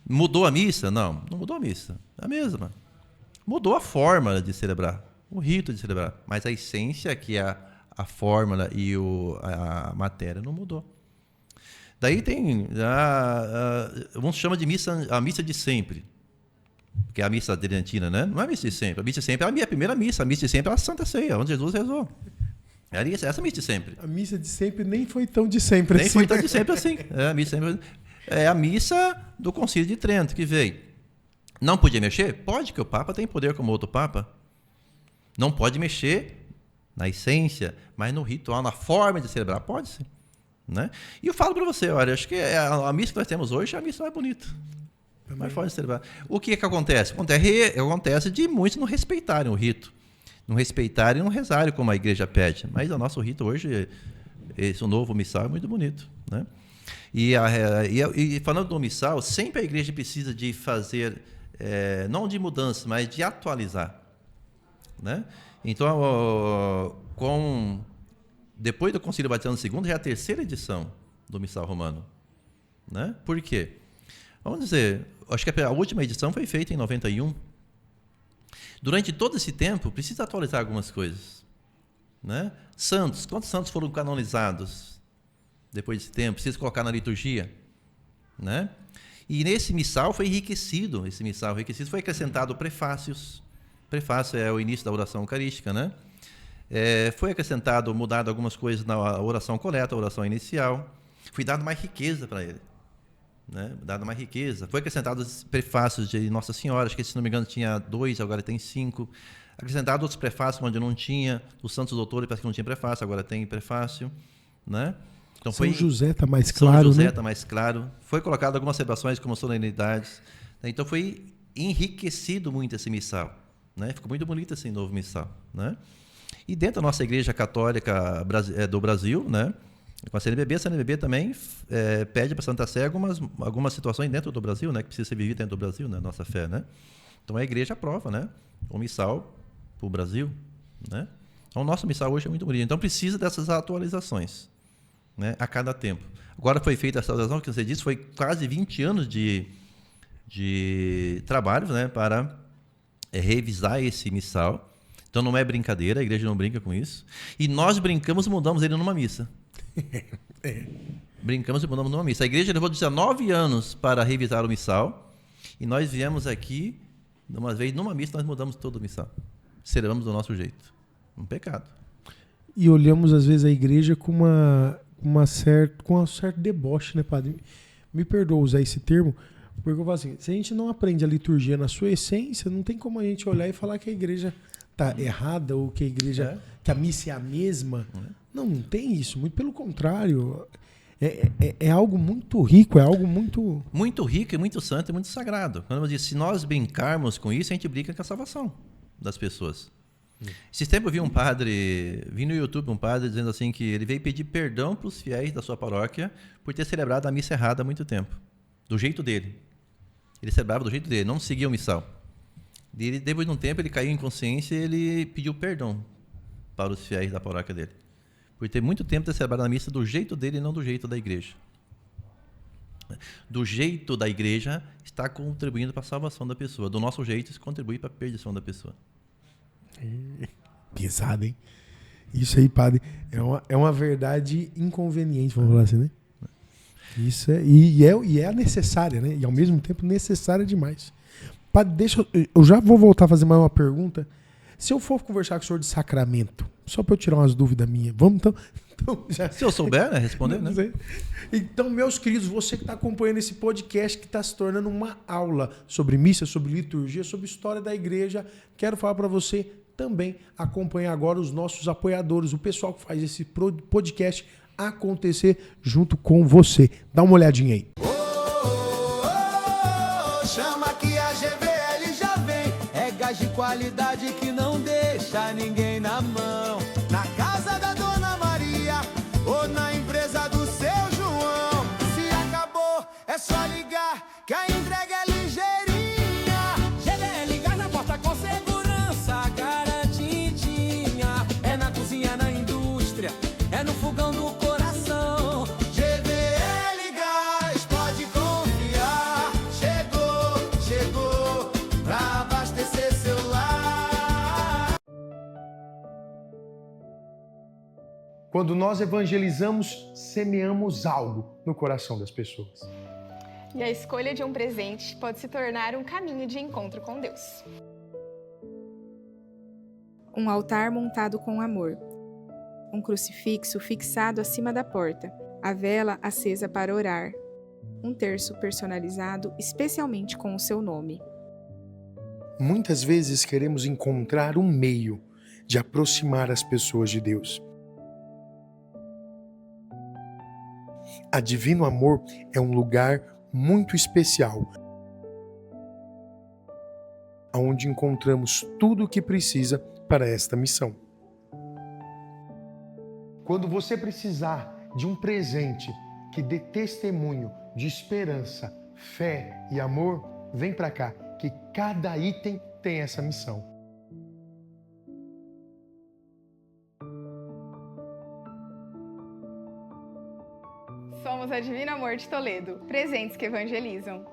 C: Mudou a missa? Não mudou a missa. É a mesma. Mudou a forma de celebrar, o rito de celebrar, mas a essência, que é a fórmula e a matéria, não mudou. Daí tem, uns chama de a missa de sempre, que é a missa tridentina, né? Não é a missa de sempre. A missa de sempre é a minha primeira missa. A missa de sempre é a Santa Ceia, onde Jesus rezou. É essa missa de sempre.
A: A missa de sempre nem foi tão de sempre
C: assim. Nem foi tão de sempre assim. É a missa do Concílio de Trento, que veio. Não podia mexer? Pode, que o Papa tem poder como outro Papa. Não pode mexer na essência, mas no ritual, na forma de celebrar, pode sim, né? E eu falo para você, olha, acho que a missa que nós temos hoje é a missa mais bonita, mais forte de celebrar. O que acontece? Acontece de muitos não respeitarem o rito, não respeitarem um rezário como a igreja pede, mas o nosso rito hoje, esse novo missal é muito bonito, né? E falando do missal, sempre a igreja precisa de fazer, não de mudança, mas de atualizar, né? Então, depois do Concílio Vaticano II, já é a terceira edição do Missal Romano, né? Por quê? Vamos dizer, acho que a última edição foi feita em 91. Durante todo esse tempo, precisa atualizar algumas coisas, né? Santos, quantos santos foram canonizados depois desse tempo? Precisa colocar na liturgia, né? E nesse missal foi enriquecido, foi acrescentado prefácios. Prefácio é o início da oração eucarística, né? Foi mudado algumas coisas na oração coleta, a oração inicial. Foi dado mais riqueza para ele, né? Foi acrescentado os prefácios de Nossa Senhora, acho que, se não me engano, tinha 2, agora tem 5. Acrescentado outros prefácios onde não tinha. Os Santos Doutores parece que não tinha prefácio, agora tem prefácio, né? Então,
A: São José está mais claro,
C: São José
A: né?
C: está mais claro. Foi colocado algumas celebrações como solenidades. Então foi enriquecido muito esse missal, né? Ficou muito bonito esse novo missal, né? E dentro da nossa Igreja Católica do Brasil, né, com a CNBB também pede para a Santa Sé algumas situações dentro do Brasil, né, que precisa ser vivida dentro do Brasil, né, nossa fé, né? Então a Igreja aprova, né, o missal para o Brasil, né? Então o nosso missal hoje é muito bonito. Então precisa dessas atualizações, né, a cada tempo. Agora foi feita essa atualização, que você disse, foi quase 20 anos de trabalho, né, para revisar esse missal. Então não é brincadeira, a igreja não brinca com isso. E nós brincamos e mudamos ele numa missa. Brincamos e mudamos numa missa. A igreja levou 19 anos para revisar o missal. E nós viemos aqui, uma vez numa missa, nós mudamos todo o missal. Celebramos do nosso jeito. Um pecado.
A: E olhamos, às vezes, a igreja com um certo deboche, né, padre? Me perdoa usar esse termo, porque eu falo assim, se a gente não aprende a liturgia na sua essência, não tem como a gente olhar e falar que a igreja está errada ou que a igreja, que a missa é a mesma. Não tem isso. Muito pelo contrário. É algo muito rico, é algo muito...
C: Muito rico e muito santo e muito sagrado. Quando eu disse, se nós brincarmos com isso, a gente brinca com a salvação das pessoas. Esse tempo eu vi no YouTube um padre dizendo assim que ele veio pedir perdão para os fiéis da sua paróquia por ter celebrado a missa errada há muito tempo. Do jeito dele. Ele celebrava do jeito dele, não seguia o missal. E depois de um tempo, ele caiu em consciência e ele pediu perdão para os fiéis da paróquia dele. Por ter muito tempo de celebrar a missa do jeito dele e não do jeito da igreja. Do jeito da igreja está contribuindo para a salvação da pessoa. Do nosso jeito, isso contribui para a perdição da pessoa.
A: Pesado, hein? Isso aí, padre, é uma verdade inconveniente, vamos falar assim, né? Isso e é necessária, né? E ao mesmo tempo necessária demais. Padre, eu já vou voltar a fazer mais uma pergunta. Se eu for conversar com o senhor de sacramento, só para eu tirar umas dúvidas minhas, vamos então já...
C: Se eu souber, né, responder, né?
A: Então, meus queridos, você que está acompanhando esse podcast que está se tornando uma aula sobre missa, sobre liturgia, sobre história da igreja, quero falar para você também acompanhar agora os nossos apoiadores, o pessoal que faz esse podcast acontecer junto com você. Dá uma olhadinha aí.
G: Chama que a GVL já vem. É gás de qualidade que não deixa ninguém na mão. Na casa da Dona Maria ou na empresa do seu João. Se acabou, é só ligar que a entrega é ligeirinha. GVL gás na porta com segurança garantidinha. É na cozinha, na indústria, é no fogão do coração. GVL Gás, pode confiar. Chegou, pra abastecer seu lar.
A: Quando nós evangelizamos, semeamos algo no coração das pessoas.
H: E a escolha de um presente pode se tornar um caminho de encontro com Deus. Um altar montado com amor. Um crucifixo fixado acima da porta. A vela acesa para orar. Um terço personalizado especialmente com o seu nome.
A: Muitas vezes queremos encontrar um meio de aproximar as pessoas de Deus. A Divino Amor é um lugar muito especial, onde encontramos tudo o que precisa para esta missão. Quando você precisar de um presente que dê testemunho de esperança, fé e amor, vem para cá, que cada item tem essa missão.
H: Somos a Divino Amor de Toledo, presentes que evangelizam.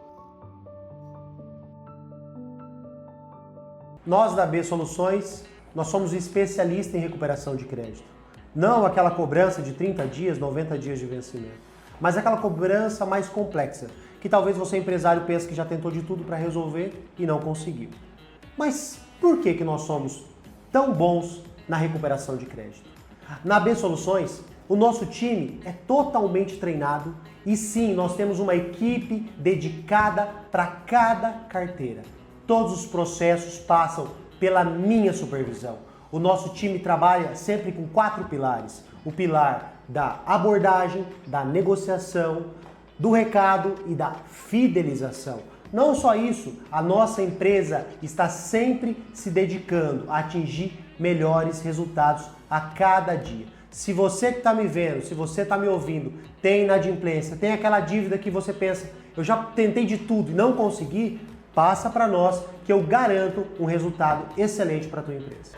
I: Nós da B Soluções, nós somos especialistas em recuperação de crédito. Não aquela cobrança de 30 dias, 90 dias de vencimento, mas aquela cobrança mais complexa, que talvez você empresário pense que já tentou de tudo para resolver e não conseguiu. Mas por que nós somos tão bons na recuperação de crédito? Na B Soluções, o nosso time é totalmente treinado e sim, nós temos uma equipe dedicada para cada carteira. Todos os processos passam pela minha supervisão. O nosso time trabalha sempre com 4 pilares. O pilar da abordagem, da negociação, do recado e da fidelização. Não só isso, a nossa empresa está sempre se dedicando a atingir melhores resultados a cada dia. Se você que está me vendo, se você está me ouvindo, tem inadimplência, tem aquela dívida que você pensa, eu já tentei de tudo e não consegui, passa para nós que eu garanto um resultado excelente para a tua empresa.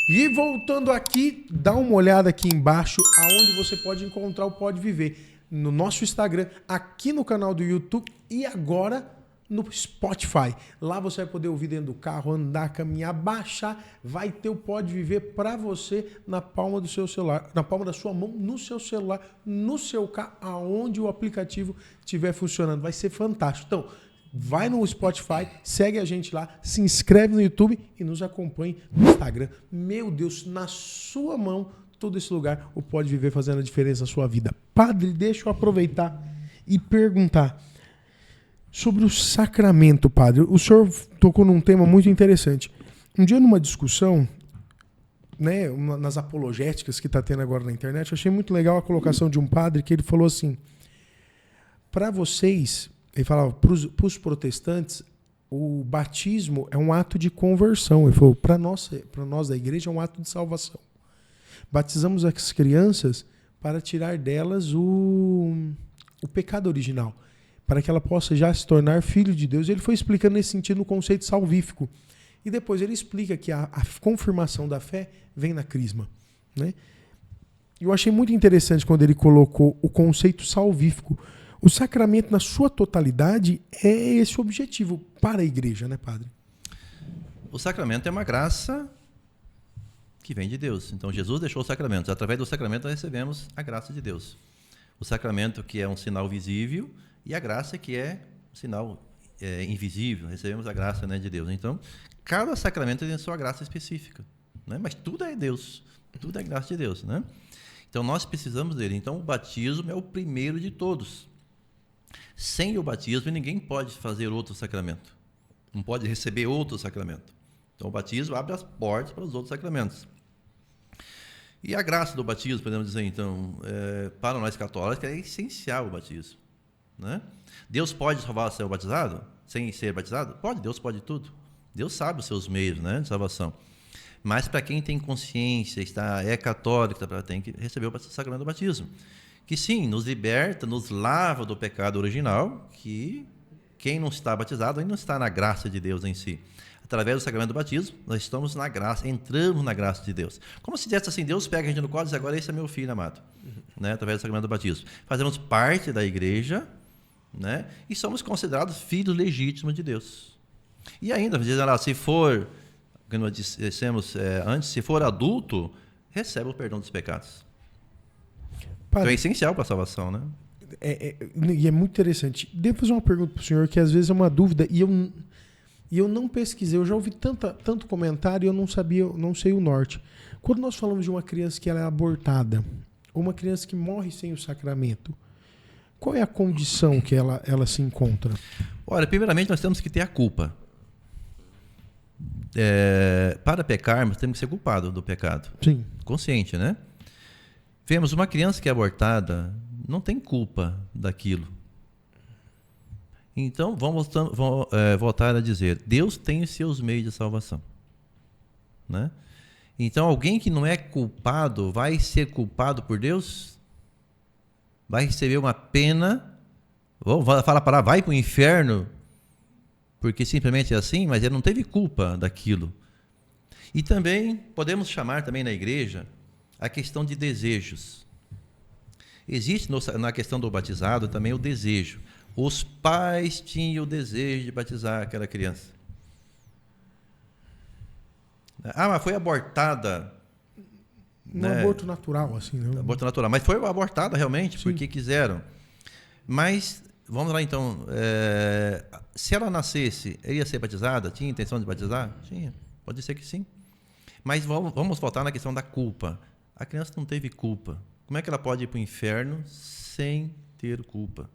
A: E voltando aqui, dá uma olhada aqui embaixo aonde você pode encontrar o Pode Viver. No nosso Instagram, aqui no canal do YouTube e agora no Spotify. Lá você vai poder ouvir dentro do carro, andar, caminhar, baixar. Vai ter o Pode Viver para você na palma do seu celular, na palma da sua mão, no seu celular, no seu carro, aonde o aplicativo estiver funcionando. Vai ser fantástico. Então, vai no Spotify, segue a gente lá, se inscreve no YouTube e nos acompanhe no Instagram. Meu Deus, na sua mão, todo esse lugar, o Pode Viver fazendo a diferença na sua vida. Padre, deixa eu aproveitar e perguntar sobre o sacramento, padre. O senhor tocou num tema muito interessante. Um dia, numa discussão, né, nas apologéticas que está tendo agora na internet, eu achei muito legal a colocação de um padre que ele falou assim, para vocês, ele falava, para os protestantes, o batismo é um ato de conversão. Ele falou, para nós da igreja é um ato de salvação. Batizamos as crianças para tirar delas o pecado original. para que ela possa já se tornar filho de Deus. Ele foi explicando nesse sentido no conceito salvífico. E depois ele explica que a confirmação da fé vem na crisma, né? Eu achei muito interessante quando ele colocou o conceito salvífico. O sacramento, na sua totalidade, é esse o objetivo para a igreja, né, padre?
C: O sacramento é uma graça que vem de Deus. Então, Jesus deixou os sacramentos. Através do sacramento, nós recebemos a graça de Deus. O sacramento, que é um sinal visível, e a graça, que é um sinal invisível. Recebemos a graça, né, de Deus. Então, cada sacramento tem a sua graça específica, né? Mas tudo é Deus. Tudo é graça de Deus, né? Então, nós precisamos dele. Então, o batismo é o primeiro de todos. Sem o batismo, ninguém pode fazer outro sacramento. Não pode receber outro sacramento. Então, o batismo abre as portas para os outros sacramentos. E a graça do batismo, podemos dizer, então, para nós católicos, é essencial o batismo, né? Deus pode salvar o batizado sem ser batizado? Pode, Deus pode tudo. Deus sabe os seus meios, né, de salvação. Mas para quem tem consciência, é católico, tem que receber o sacramento do batismo. Que sim, nos liberta, nos lava do pecado original, que quem não está batizado ainda não está na graça de Deus em si. Através do sacramento do batismo, nós estamos na graça, entramos na graça de Deus. Como se dissesse assim, Deus pega a gente no colo e diz, agora esse é meu filho amado. Né? Através do sacramento do batismo. Fazemos parte da igreja, né? E somos considerados filhos legítimos de Deus. E ainda, se for, como nós dissemos antes, se for adulto, recebe o perdão dos pecados. Então é essencial para a salvação, né?
A: E é muito interessante. Devo fazer uma pergunta para o senhor, que às vezes é uma dúvida, e eu não pesquisei, eu já ouvi tanto comentário e eu não sabia, eu não sei o norte. Quando nós falamos de uma criança que ela é abortada, ou uma criança que morre sem o sacramento, qual é a condição que ela se encontra?
C: Olha, primeiramente nós temos que ter a culpa. Para pecarmos, temos que ser culpados do pecado.
A: Sim.
C: Consciente, né? Vemos uma criança que é abortada, não tem culpa daquilo. Então, vamos voltar a dizer, Deus tem os seus meios de salvação, né? Então, alguém que não é culpado vai ser culpado por Deus? Vai receber uma pena? Fala para lá, vai para o inferno? Porque simplesmente é assim, mas ele não teve culpa daquilo. E também, podemos chamar também na igreja a questão de desejos. Existe na questão do batizado também o desejo. Os pais tinham o desejo de batizar aquela criança. Mas foi abortada.
A: Um aborto natural, assim. Né?
C: Aborto natural. Mas foi abortada realmente, sim, porque quiseram. Mas, vamos lá então. Se ela nascesse, ela ia ser batizada? Tinha intenção de batizar? Tinha. Pode ser que sim. Mas vamos voltar na questão da culpa. A criança não teve culpa. Como é que ela pode ir para o inferno sem ter culpa?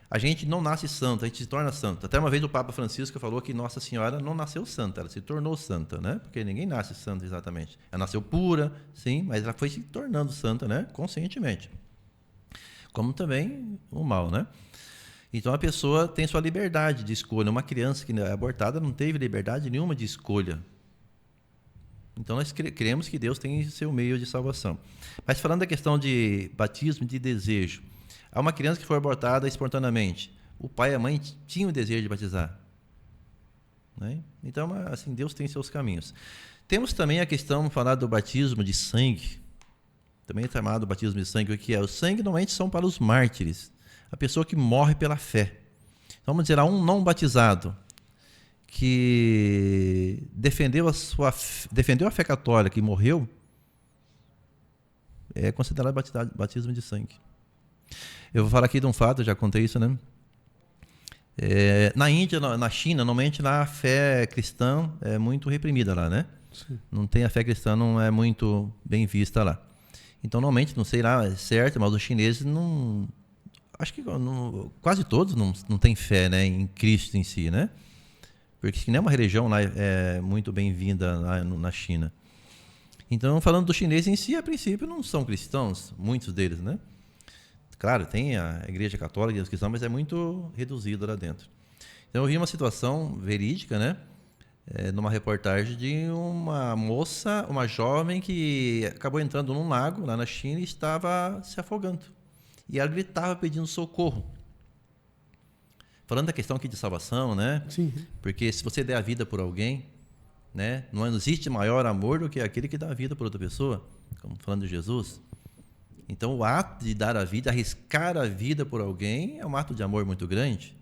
C: A gente não nasce santo, a gente se torna santo. Até uma vez o Papa Francisco falou que Nossa Senhora não nasceu santa, ela se tornou santa, né? Porque ninguém nasce santo exatamente. Ela nasceu pura, sim, mas ela foi se tornando santa, né? Conscientemente. Como também o mal, né? Então a pessoa tem sua liberdade de escolha. Uma criança que é abortada não teve liberdade nenhuma de escolha. Então nós cremos que Deus tem seu meio de salvação. Mas falando da questão de batismo de desejo, há uma criança que foi abortada espontaneamente. O pai e a mãe tinham o desejo de batizar, né? Então, assim, Deus tem seus caminhos. Temos também a questão, falar do batismo de sangue. Também é chamado batismo de sangue. O que é? O sangue normalmente são para os mártires. A pessoa que morre pela fé. Então, vamos dizer, há um não batizado que defendeu a fé católica e morreu, é considerado batismo de sangue. Eu vou falar aqui de um fato, já contei isso, né? Na Índia, na China, normalmente lá a fé cristã é muito reprimida lá, né? Sim. Não tem a fé cristã, não é muito bem vista lá. Então, normalmente, não sei lá, é certo, mas os chineses não... Acho que quase todos não têm fé, né, em Cristo em si, né? Porque nem é uma religião lá muito bem-vinda lá na China. Então, falando dos chineses em si, a princípio não são cristãos, muitos deles, né? Claro, tem a igreja católica e os cristãos, mas é muito reduzido lá dentro. Então, eu vi uma situação verídica, né? Numa reportagem de uma moça, uma jovem que acabou entrando num lago lá na China e estava se afogando. E ela gritava pedindo socorro. Falando da questão aqui de salvação, né?
A: Sim.
C: Porque se você der a vida por alguém, né? Não existe maior amor do que aquele que dá a vida por outra pessoa, como falando de Jesus. Então, o ato de dar a vida, arriscar a vida por alguém, é um ato de amor muito grande,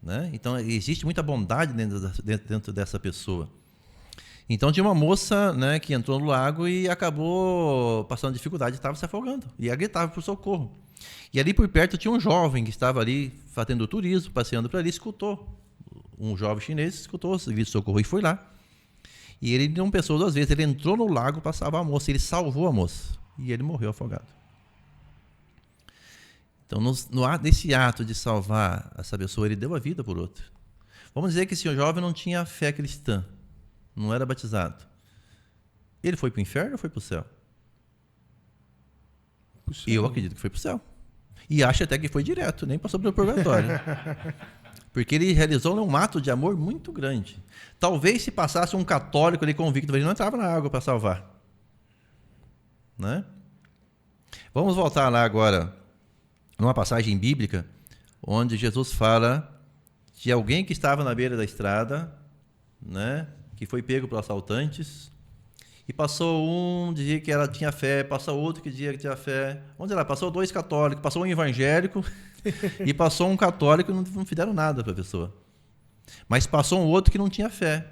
C: né? Então, existe muita bondade dentro dessa pessoa. Então, tinha uma moça, né, que entrou no lago e acabou passando dificuldade, estava se afogando. E ela gritava por socorro. E ali por perto tinha um jovem que estava ali fazendo turismo, passeando por ali, escutou. Um jovem chinês escutou o serviço de socorro e foi lá. E ele não pensou 2 vezes, ele entrou no lago para salvar a moça, ele salvou a moça. E ele morreu afogado. Então, nesse ato de salvar essa pessoa, ele deu a vida por outra. Vamos dizer que esse jovem não tinha fé cristã, não era batizado. Ele foi para o inferno ou foi para o céu? Eu acredito que foi para o céu. E acho até que foi direto, nem passou pelo purgatório. Porque ele realizou um ato de amor muito grande. Talvez se passasse um católico ali convicto, ele não entrava na água para salvar. Né? Vamos voltar lá agora, numa passagem bíblica, onde Jesus fala de alguém que estava na beira da estrada, né, que foi pego por assaltantes, e passou um, dizia que ela tinha fé, passou outro que dizia que tinha fé. Onde ela? Passou 2 católicos, passou um evangélico e passou um católico e não fizeram nada para a pessoa. Mas passou um outro que não tinha fé,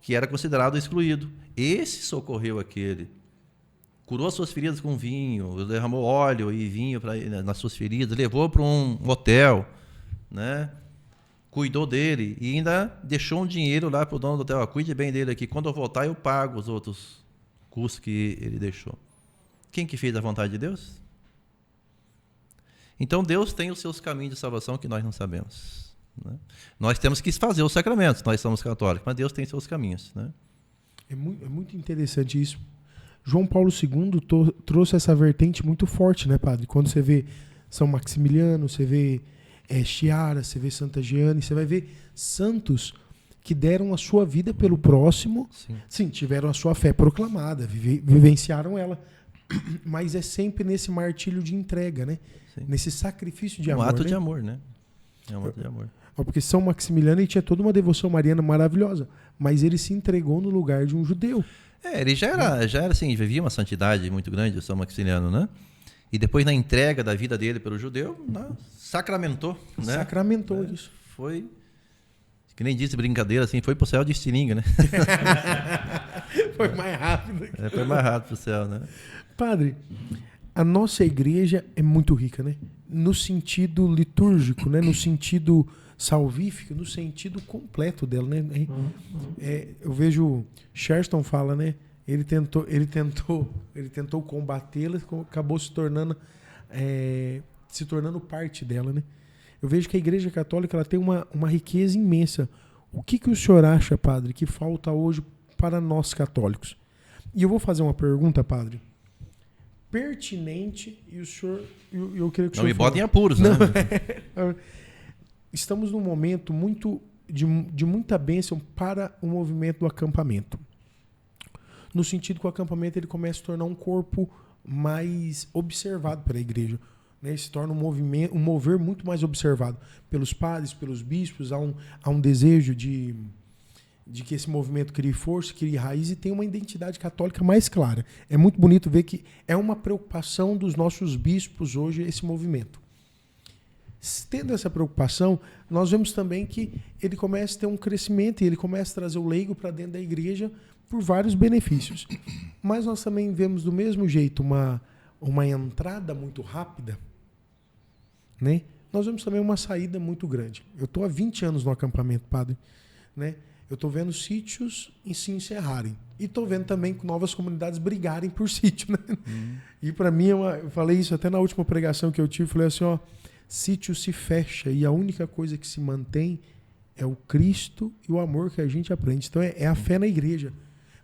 C: que era considerado excluído. Esse socorreu aquele. Curou as suas feridas com vinho, derramou óleo e vinho nas suas feridas, levou para um hotel, né? Cuidou dele e ainda deixou um dinheiro lá para o dono do hotel. Cuide bem dele aqui. Quando eu voltar, eu pago os outros custos que ele deixou. Quem que fez a vontade de Deus? Então, Deus tem os seus caminhos de salvação que nós não sabemos. Né? Nós temos que fazer os sacramentos, nós somos católicos, mas Deus tem seus caminhos. Né?
A: É muito interessante isso. João Paulo II trouxe essa vertente muito forte, né, padre? Quando você vê São Maximiliano, você vê Chiara, você vê Santa Jeane, você vai ver santos que deram a sua vida pelo próximo. Sim, tiveram a sua fé proclamada, vivenciaram ela, mas é sempre nesse martírio de entrega, né? Sim. Nesse sacrifício de amor.
C: Um ato, né?
A: De
C: amor, né? É um ato de amor.
A: Porque São Maximiliano ele tinha toda uma devoção mariana maravilhosa, mas ele se entregou no lugar de um judeu.
C: Ele já era assim, vivia uma santidade muito grande, o São Maximiliano, né? E depois, na entrega da vida dele pelo judeu, sacramentou. Né?
A: Sacramentou isso.
C: Foi, que nem disse brincadeira, assim, foi pro céu de estilingue, né?
A: Foi mais rápido.
C: Foi mais rápido pro céu, né?
A: Padre, a nossa igreja é muito rica, né? No sentido litúrgico, né? No sentido salvífico, no sentido completo dela, né? Eu vejo Chesterton fala, né? Ele tentou combatê-la, acabou se tornando parte dela, né? Eu vejo que a Igreja Católica ela tem uma riqueza imensa. O que o senhor acha, padre, que falta hoje para nós católicos? E eu vou fazer uma pergunta, padre, pertinente, e o senhor... Eu queria que o senhor
C: não me botem em apuros, né?
A: Estamos num momento de muita bênção para o movimento do acampamento. No sentido que o acampamento ele começa a se tornar um corpo mais observado pela igreja. Né? Se torna um mover muito mais observado pelos padres, pelos bispos. Há um desejo de que esse movimento crie força, crie raiz e tenha uma identidade católica mais clara. É muito bonito ver que é uma preocupação dos nossos bispos hoje esse movimento. Tendo essa preocupação, nós vemos também que ele começa a ter um crescimento e ele começa a trazer o leigo para dentro da igreja por vários benefícios. Mas nós também vemos do mesmo jeito uma entrada muito rápida, né? Nós vemos também uma saída muito grande. Eu estou há 20 anos no acampamento, padre, né? Eu estou vendo sítios se encerrarem. E estou vendo também novas comunidades brigarem por sítio, né? E para mim, eu falei isso até na última pregação que eu tive, falei assim, sítio se fecha e a única coisa que se mantém é o Cristo e o amor que a gente aprende. Então é a fé na igreja.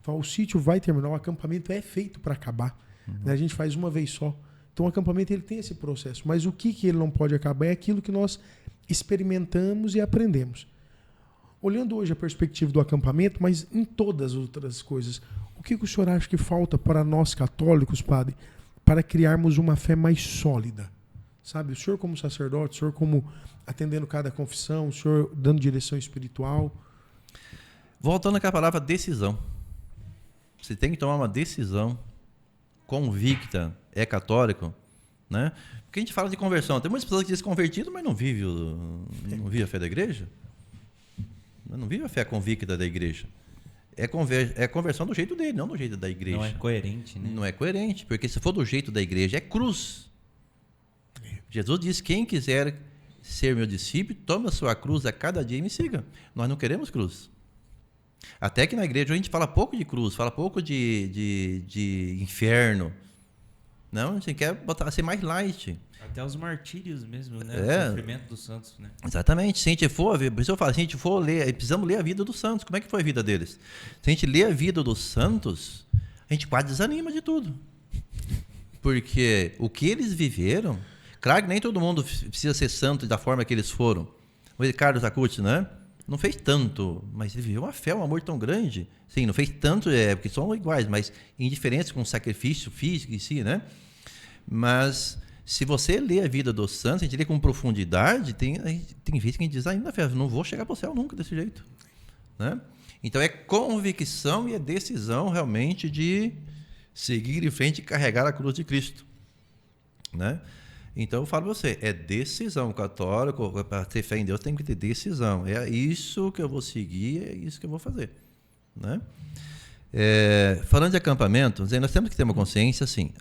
A: O sítio vai terminar, o acampamento é feito para acabar. Né? A gente faz uma vez só. Então o acampamento ele tem esse processo. Mas o que ele não pode acabar é aquilo que nós experimentamos e aprendemos. Olhando hoje a perspectiva do acampamento, mas em todas as outras coisas, o que o senhor acha que falta para nós católicos, padre, para criarmos uma fé mais sólida? Sabe? O senhor como sacerdote, o senhor como atendendo cada confissão, o senhor dando direção espiritual.
C: Voltando àquela palavra decisão. Você tem que tomar uma decisão convicta, é católico, né? Porque a gente fala de conversão. Tem muitas pessoas que dizem convertido, mas não vive a fé da igreja. Não vive a fé convicta da igreja. É conversão do jeito dele, não do jeito da igreja.
B: Não é coerente, né?
C: Não é coerente, porque se for do jeito da igreja, é cruz. Jesus diz, quem quiser ser meu discípulo, tome a sua cruz a cada dia e me siga. Nós não queremos cruz. Até que na igreja a gente fala pouco de cruz, fala pouco de inferno. Não, a gente quer ser mais light.
B: Até os martírios mesmo, né?
C: É.
B: O sofrimento dos santos, né?
C: Exatamente. Se a gente for, por isso eu falo, se a gente for ler, precisamos ler a vida dos santos. Como é que foi a vida deles? Se a gente ler a vida dos santos, a gente quase desanima de tudo. Porque o que eles viveram, claro que nem todo mundo precisa ser santo da forma que eles foram. O Ricardo Zacuti, né? Não fez tanto, mas ele viveu uma fé, um amor tão grande. Sim, não fez tanto, porque são iguais, mas em diferença com o sacrifício físico em si, né? Mas se você lê a vida dos santos, a gente lê com profundidade, tem vezes que a gente diz, ainda fé, não vou chegar para o céu nunca desse jeito, né? Então é convicção e é decisão realmente de seguir em frente e carregar a cruz de Cristo, né? Então eu falo para você, é decisão. Católico, para ter fé em Deus, tem que ter decisão. É isso que eu vou seguir, é isso que eu vou fazer, né? Falando de acampamento, nós temos que ter uma consciência assim.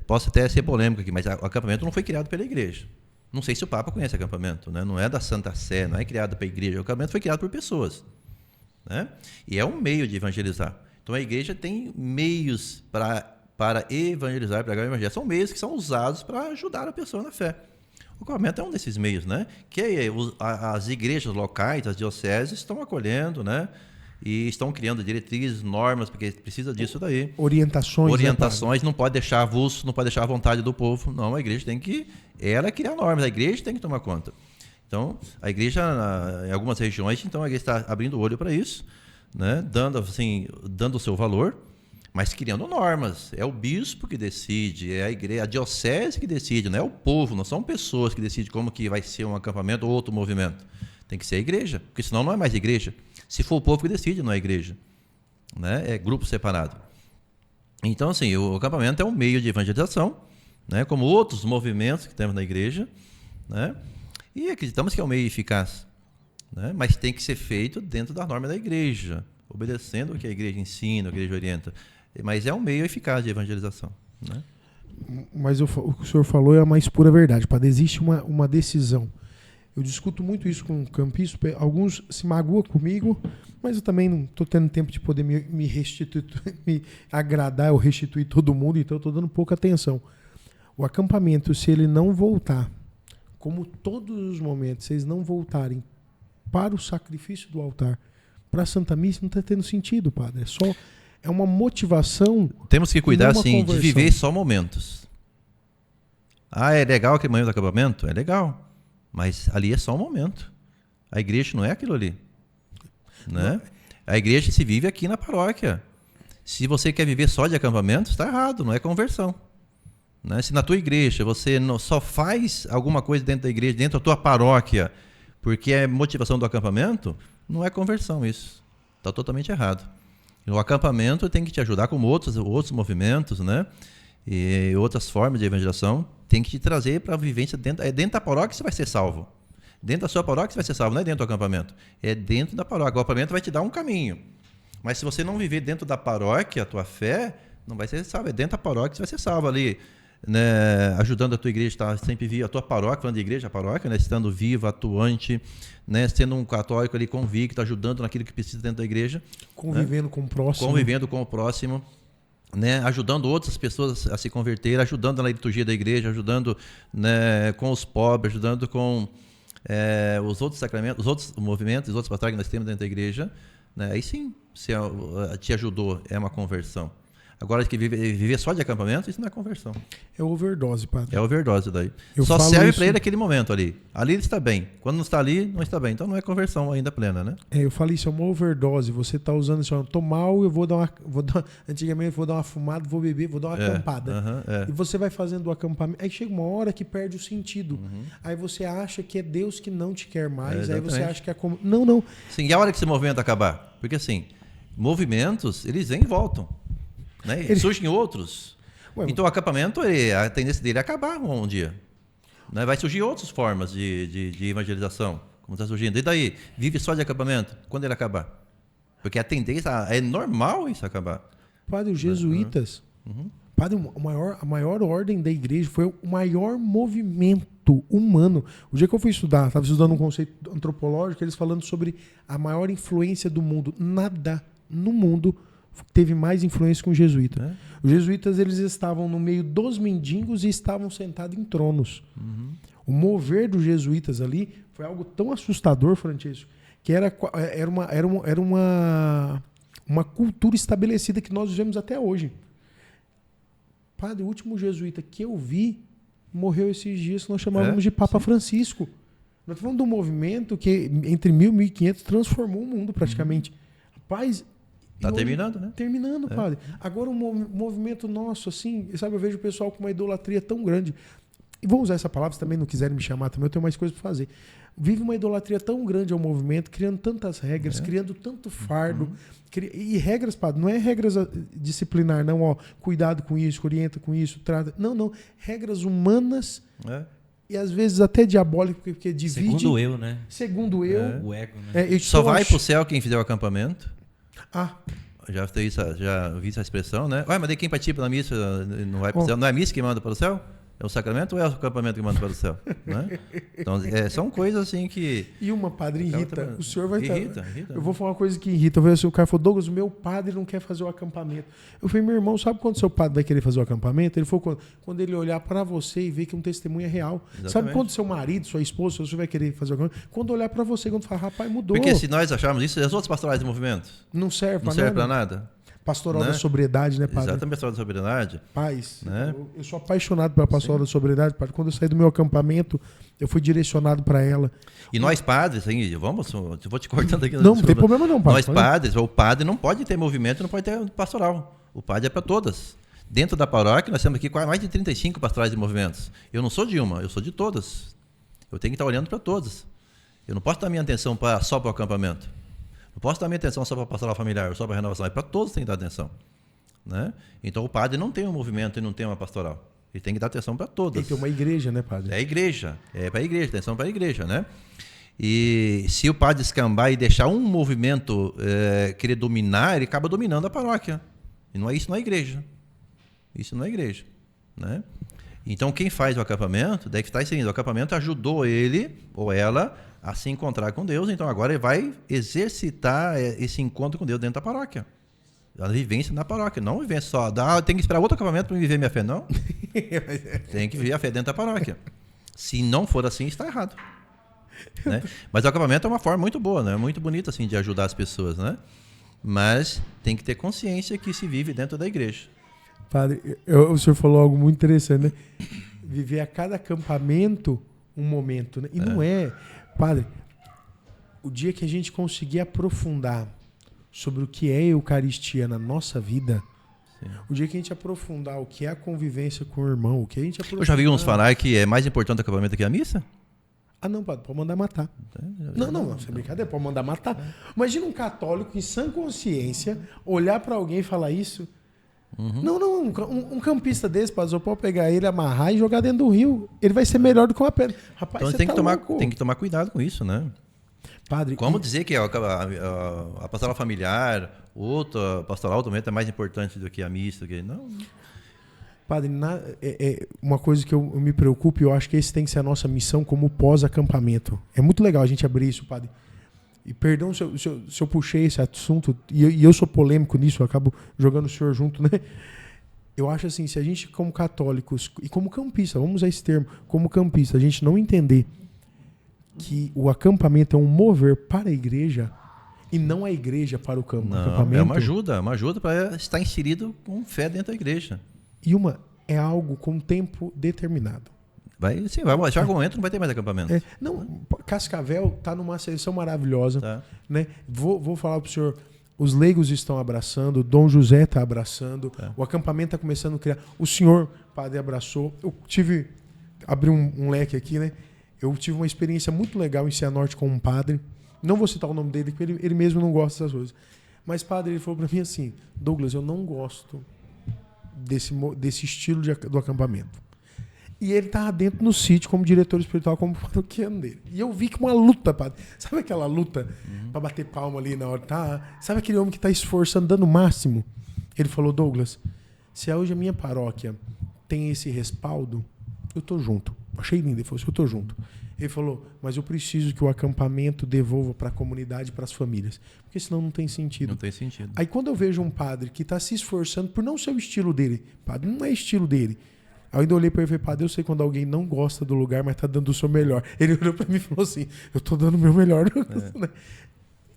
C: Posso até ser polêmico aqui, mas o acampamento não foi criado pela igreja. Não sei se o Papa conhece acampamento, né? Não é da Santa Sé, não é criado pela igreja. O acampamento foi criado por pessoas, né? E é um meio de evangelizar. Então a igreja tem meios para evangelizar, pregar o evangelho. São meios que são usados para ajudar a pessoa na fé. O acampamento é um desses meios, né? Que as igrejas locais, as dioceses, estão acolhendo, né? E estão criando diretrizes, normas, porque precisa disso daí.
A: Orientações,
C: não pode deixar avulso, não pode deixar à vontade do povo. Não, a igreja tem que criar normas, a igreja tem que tomar conta. Então, a igreja, em algumas regiões, então a igreja está abrindo o olho para isso, né? Dando o seu valor, mas criando normas. É o bispo que decide, é a igreja, a diocese que decide, não é o povo, não são pessoas que decidem como que vai ser um acampamento ou outro movimento. Tem que ser a igreja, porque senão não é mais igreja. Se for o povo que decide, não é igreja, né? É grupo separado. Então, assim, o acampamento é um meio de evangelização, né? Como outros movimentos que temos na igreja, né? E acreditamos que é um meio eficaz, né? Mas tem que ser feito dentro da norma da igreja, obedecendo o que a igreja ensina, o que a igreja orienta. Mas é um meio eficaz de evangelização, né?
A: Mas o que o senhor falou é a mais pura verdade. Existe uma decisão. Eu discuto muito isso com campistas, alguns se magoam comigo, mas eu também não estou tendo tempo de poder me restituir, me agradar ou restituir todo mundo, então eu estou dando pouca atenção. O acampamento, se ele não voltar, como todos os momentos, se eles não voltarem para o sacrifício do altar, para a Santa Missa, não está tendo sentido, padre. É uma motivação.
C: Temos que cuidar, assim, de viver só momentos. É legal aquele momento do acampamento? É legal. Mas ali é só um momento. A igreja não é aquilo ali, né? A igreja se vive aqui na paróquia. Se você quer viver só de acampamento, está errado, não é conversão, né? Se na tua igreja você só faz alguma coisa dentro da igreja, dentro da tua paróquia, porque é motivação do acampamento, não é conversão isso. Está totalmente errado. O acampamento tem que te ajudar, como outros movimentos, né? E outras formas de evangelização, tem que te trazer para a vivência dentro da paróquia que você vai ser salvo. Dentro da sua paróquia você vai ser salvo, não é dentro do acampamento. É dentro da paróquia. O acampamento vai te dar um caminho. Mas se você não viver dentro da paróquia, a tua fé não vai ser salva. É dentro da paróquia que você vai ser salvo ali, né? Ajudando a tua igreja, tá sempre viva, a tua paróquia, falando de igreja, a paróquia, né? Estando viva, atuante, né? Sendo um católico ali convicto, ajudando naquilo que precisa dentro da igreja.
A: Convivendo, né? Com o próximo.
C: Convivendo com o próximo. Né, ajudando outras pessoas a se converter, ajudando na liturgia da igreja, ajudando, né, com os pobres, ajudando com os outros sacramentos, os outros movimentos, os outros pastorais que nós temos dentro da igreja, né, aí sim, se te ajudou, é uma conversão. Agora, que viver só de acampamento, isso não é conversão.
A: É overdose, padre.
C: É overdose daí.
A: Eu
C: Só
A: falo
C: serve
A: isso-
C: para ele aquele momento ali. Ali ele está bem. Quando não está ali, não está bem. Então não é conversão ainda plena, né?
A: Eu falei, isso é uma overdose. Você tá usando isso, tô mal, eu vou dar uma. Antigamente eu vou dar uma fumada, vou beber, vou dar uma acampada. E você vai fazendo o acampamento. Aí chega uma hora que perde o sentido. Aí você acha que é Deus que não te quer mais. Aí você
C: exatamente.
A: acha que é como. Não.
C: Sim, e a hora que esse movimento acabar? Porque assim, movimentos, eles vêm e voltam. Né? Surgem outros.
A: Ué,
C: Então o acampamento, a tendência dele é acabar um dia. Né? Vai surgir outras formas de evangelização, como está surgindo. E daí? Vive só de acampamento? Quando ele acabar? Porque a tendência, é normal isso acabar.
A: Padre, os jesuítas, padre, a maior ordem da igreja foi o maior movimento humano. O dia que eu fui estudar, estava estudando um conceito antropológico, eles falando sobre a maior influência do mundo. Nada no mundo teve mais influência que os jesuítas. Os jesuítas, eles estavam no meio dos mendigos e estavam sentados em tronos. O mover dos jesuítas ali foi algo tão assustador, Francisco, que era uma cultura estabelecida que nós vivemos até hoje. Padre, o último jesuíta que eu vi morreu esses dias, que nós chamávamos de Papa Francisco. Nós estamos falando de um movimento que entre 1000 e 1500 transformou o mundo praticamente. Rapaz,
C: Está terminando, né?
A: Terminando, padre. Agora um movimento nosso, assim, sabe, eu vejo o pessoal com uma idolatria tão grande. E vou usar essa palavra, se também não quiserem me chamar, também eu tenho mais coisas para fazer. Vive uma idolatria tão grande ao movimento, criando tantas regras, criando tanto fardo. E regras, padre, não é regras disciplinar, não, ó, cuidado com isso, orienta com isso, trata. Não. Regras humanas e às vezes até diabólicas, porque divide.
B: Segundo eu, né?
A: Segundo eu.
B: O ego, né?
C: Só vai pro céu quem fizer o acampamento. Já vi essa expressão, né? Ué, mas daí quem participa da missa não vai para o céu? Não é a missa que manda para o céu? É o sacramento ou é o acampamento que manda para o céu? Né? Então, são coisas assim que...
A: E uma, padre, irrita. O senhor vai
C: irrita.
A: Eu vou falar uma coisa que irrita. Eu falei assim, o cara falou, Douglas, o meu padre não quer fazer o acampamento. Eu falei, meu irmão, sabe quando seu padre vai querer fazer o acampamento? Ele falou, quando ele olhar para você e ver que um testemunho é real.
C: Exatamente.
A: Sabe quando seu marido, sua esposa, seu senhor vai querer fazer o acampamento? Quando olhar para você, quando falar, rapaz, mudou.
C: Porque se nós acharmos isso, as outras pastorais de movimento
A: não serve
C: para nada.
A: Pastoral da sobriedade, né, padre?
C: Exatamente, pastoral da sobriedade.
A: Paz.
C: Né?
A: Eu sou apaixonado pela pastoral da sobriedade, padre. Quando eu saí do meu acampamento, eu fui direcionado para ela.
C: E nós padres, assim, eu vou te cortando aqui.
A: Não tem problema não, padre.
C: Nós padres, o padre não pode ter movimento, não pode ter pastoral. O padre é para todas. Dentro da paróquia, nós temos aqui mais de 35 pastorais de movimentos. Eu não sou de uma, eu sou de todas. Eu tenho que estar olhando para todas. Eu não posso dar minha atenção só para o acampamento. Não posso dar minha atenção só para a pastoral familiar, ou só para a renovação. É para todos tem que dar atenção. Né? Então o padre não tem um movimento e não tem uma pastoral. Ele tem que dar atenção para todas.
A: Tem que ter uma igreja, né, padre?
C: É a igreja. É para a igreja, atenção para a igreja, né? E se o padre escambar e deixar um movimento querer dominar, ele acaba dominando a paróquia. E isso não é igreja. Isso não é igreja. Né? Então quem faz o acampamento, deve estar seguindo. O acampamento ajudou ele ou ela a se encontrar com Deus, então agora ele vai exercitar esse encontro com Deus dentro da paróquia. A vivência na paróquia, não vivência só. Tem que esperar outro acampamento para viver minha fé, não. Tem que viver a fé dentro da paróquia. Se não for assim, está errado. Né? Mas o acampamento é uma forma muito boa, né? Muito bonita assim, de ajudar as pessoas, né? Mas tem que ter consciência que se vive dentro da igreja.
A: Padre, o senhor falou algo muito interessante, né? Viver a cada acampamento um momento, né? E não é... Padre, o dia que a gente conseguir aprofundar sobre o que é Eucaristia na nossa vida, o dia que a gente aprofundar o que é a convivência com o irmão, o que a gente aprofundar...
C: Eu já vi uns falar que é mais importante o acampamento que a missa?
A: Não, padre, pode mandar matar. Não, isso é brincadeira, pode mandar matar. Imagina um católico em sã consciência olhar para alguém e falar isso. Um campista desse, padre, eu posso pegar ele, amarrar e jogar dentro do rio. Ele vai ser melhor do que uma pedra. Rapaz,
C: então tem que tomar cuidado com isso, né?
A: Padre,
C: como dizer que a pastoral familiar, outra pastoral também é mais importante do que a missa? Não.
A: Padre, uma coisa que eu me preocupo, e eu acho que esse tem que ser a nossa missão como pós-acampamento. É muito legal a gente abrir isso, padre. E perdão se eu puxei esse assunto, e eu sou polêmico nisso, eu acabo jogando o senhor junto, né? Eu acho assim, se a gente, como católicos, e como campista, vamos usar esse termo, como campista, a gente não entender que o acampamento é um mover para a igreja, E não a igreja para o
C: Não,
A: acampamento.
C: é uma ajuda para estar inserido com fé dentro da igreja.
A: E é algo com tempo determinado.
C: Vai, sim, vai chegar um momento, não vai ter mais acampamento.
A: Cascavel está numa seleção maravilhosa.
C: Tá.
A: Né? Vou falar para o senhor, os leigos estão abraçando, Dom José está abraçando, o acampamento está começando a criar. O senhor, padre, abraçou. Eu abri um leque aqui, né? Eu tive uma experiência muito legal em Cianorte com um padre. Não vou citar o nome dele, porque ele mesmo não gosta dessas coisas. Mas, padre, ele falou para mim assim, Douglas, eu não gosto desse estilo do acampamento. E ele estava dentro no sítio como diretor espiritual, como paroquiano dele. E eu vi que uma luta, padre. Sabe aquela luta para bater palma ali na hora? Sabe aquele homem que está esforçando, dando o máximo? Ele falou, Douglas, se hoje a minha paróquia tem esse respaldo, eu tô junto. Achei lindo. Ele falou assim, eu tô junto. Ele falou, mas eu preciso que o acampamento devolva para a comunidade, para as famílias. Porque senão não tem sentido.
C: Não tem sentido.
A: Aí quando eu vejo um padre que está se esforçando por não ser o estilo dele, padre, não é estilo dele. Aí eu ainda olhei para ele e falei, padre, eu sei quando alguém não gosta do lugar, mas está dando o seu melhor. Ele olhou para mim e falou assim, eu estou dando o meu melhor.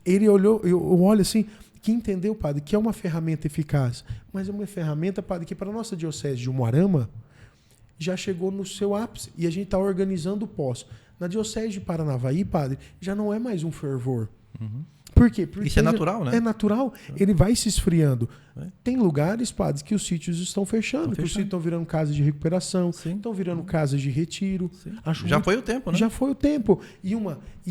A: Ele olhou, eu olho assim, que entendeu, padre, que é uma ferramenta eficaz, mas é uma ferramenta, padre, que para a nossa diocese de Umuarama já chegou no seu ápice e a gente está organizando o pós. Na diocese de Paranavaí, padre, já não é mais um fervor. Por quê? Porque
C: isso é natural, né?
A: É natural. Ele vai se esfriando. Tem lugares, padres, que os sítios estão fechando. Que os sítios estão virando casas de recuperação, estão virando casas de retiro.
C: Já foi o tempo, né?
A: Já foi o tempo. E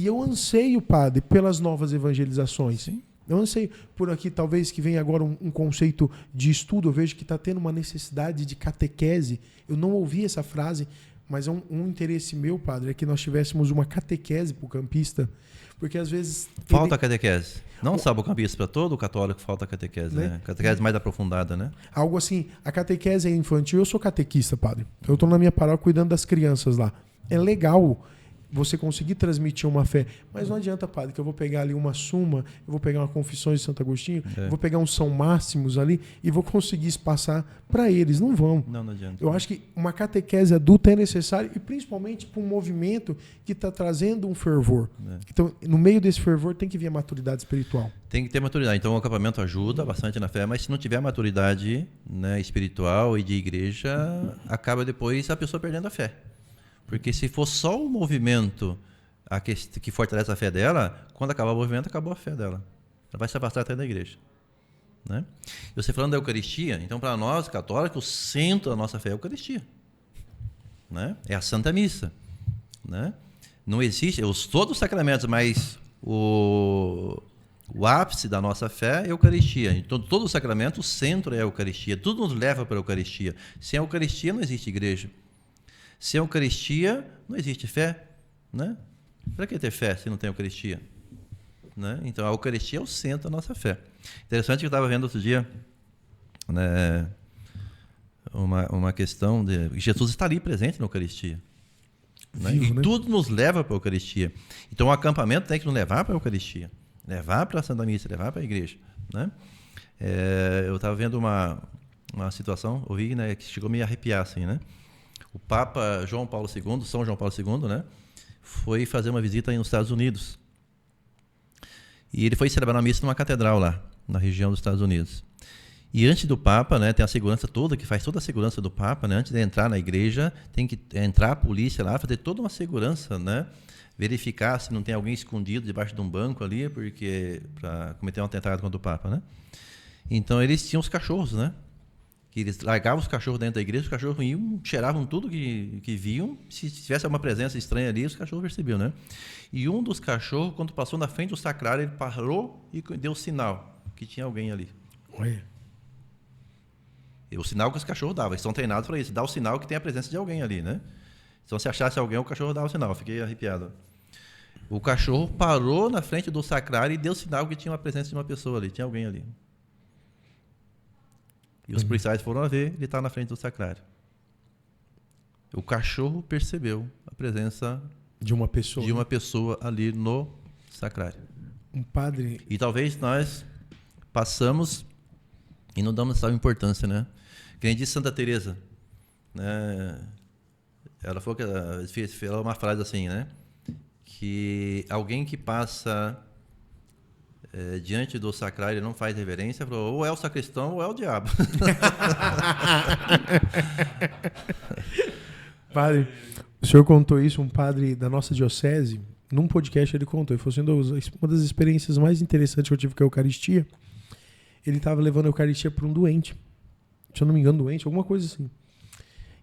A: eu anseio, padre, pelas novas evangelizações.
C: Sim.
A: Eu anseio por aqui, talvez, que venha agora um conceito de estudo. Eu vejo que está tendo uma necessidade de catequese. Eu não ouvi essa frase, mas um interesse meu, padre, é que nós tivéssemos uma catequese para o campista. Porque às vezes...
C: Falta catequese. Não só o campista, para todo católico falta catequese, né? Catequese mais aprofundada, né?
A: Algo assim, a catequese é infantil. Eu sou catequista, padre. Eu estou na minha paróquia cuidando das crianças lá. É legal você conseguir transmitir uma fé. Mas não adianta, padre, que eu vou pegar ali uma Suma, eu vou pegar uma Confissões de Santo Agostinho, eu vou pegar um São Máximos ali e vou conseguir passar para eles. Não vão.
C: Não adianta.
A: Eu acho que uma catequese adulta é necessária e principalmente para um movimento que está trazendo um fervor. Então, no meio desse fervor tem que vir a maturidade espiritual.
C: Tem que ter maturidade. Então, o acampamento ajuda bastante na fé, mas se não tiver maturidade, né, espiritual e de igreja, acaba depois a pessoa perdendo a fé. Porque se for só o movimento que fortalece a fé dela, quando acabar o movimento, acabou a fé dela. Ela vai se afastar até da igreja. Né? E você falando da Eucaristia, então para nós, católicos, o centro da nossa fé é a Eucaristia. Né? É a Santa Missa. Né? Não existe, todos os sacramentos, mas o ápice da nossa fé é a Eucaristia. Então, todo o sacramento, o centro é a Eucaristia. Tudo nos leva para a Eucaristia. Sem a Eucaristia não existe igreja. Sem a Eucaristia, não existe fé. Né? Para que ter fé se não tem Eucaristia? Né? Então, a Eucaristia é o centro da nossa fé. Interessante que eu estava vendo outro dia, né, uma questão de Jesus está ali presente na Eucaristia. Né?
A: Vivo,
C: E
A: né?
C: tudo nos leva para a Eucaristia. Então, o acampamento tem que nos levar para a Eucaristia, levar para a Santa Missa, levar para a igreja. Né? Eu estava vendo uma situação, ouvi, né, que chegou a me arrepiar, assim, né? O Papa João Paulo II, São João Paulo II, né, foi fazer uma visita nos Estados Unidos. E ele foi celebrar uma missa numa catedral lá, na região dos Estados Unidos. E antes do Papa, né, tem a segurança toda, que faz toda a segurança do Papa, né, antes de entrar na igreja, tem que entrar a polícia lá, fazer toda uma segurança, né, verificar se não tem alguém escondido debaixo de um banco ali, porque para cometer um atentado contra o Papa, né. Então eles tinham os cachorros, né, que eles largavam os cachorros dentro da igreja, os cachorros iam, cheiravam tudo que viam, se tivesse alguma presença estranha ali, os cachorros percebiam, né? E um dos cachorros, quando passou na frente do sacrário, ele parou e deu sinal que tinha alguém ali.
A: Olha.
C: E o sinal que os cachorros davam, eles são treinados para isso, dá o sinal que tem a presença de alguém ali, né? Então, se achasse alguém, o cachorro dava o sinal, fiquei arrepiado. O cachorro parou na frente do sacrário e deu sinal que tinha uma presença de uma pessoa ali, tinha alguém ali. E os policiais foram a ver, ele está na frente do sacrário. O cachorro percebeu a presença
A: De uma pessoa.
C: ali no sacrário.
A: Um padre...
C: E talvez nós passamos e não damos essa importância, né? Que nem disse Santa Teresa, né? Ela falou que fez uma frase assim, né? Que alguém que passa diante do sacrário ele não faz reverência, falou, ou é o sacristão ou é o diabo.
A: Padre, o senhor contou isso, um padre da nossa diocese, num podcast ele contou, ele falou assim, uma das experiências mais interessantes que eu tive com a Eucaristia, ele estava levando a Eucaristia para um doente, se eu não me engano, doente, alguma coisa assim.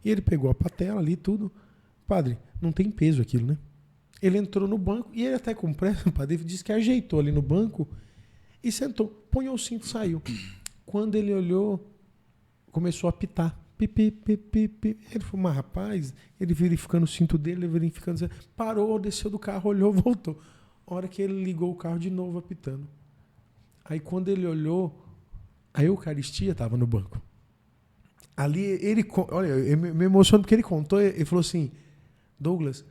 A: E ele pegou a patela ali, tudo. Padre, não tem peso aquilo, né? Ele entrou no banco e ele até com pressa, o padre disse que ajeitou ali no banco e sentou, ponhou o cinto e saiu. Quando ele olhou, começou a apitar. Pipi, pipi, pipi. Ele falou, mas rapaz, ele verificando o cinto dele, verificando, parou, desceu do carro, olhou, voltou. A hora que ele ligou o carro de novo apitando. Aí quando ele olhou, a Eucaristia estava no banco. Ali ele, olha, eu me emociono porque ele contou, ele falou assim, Douglas,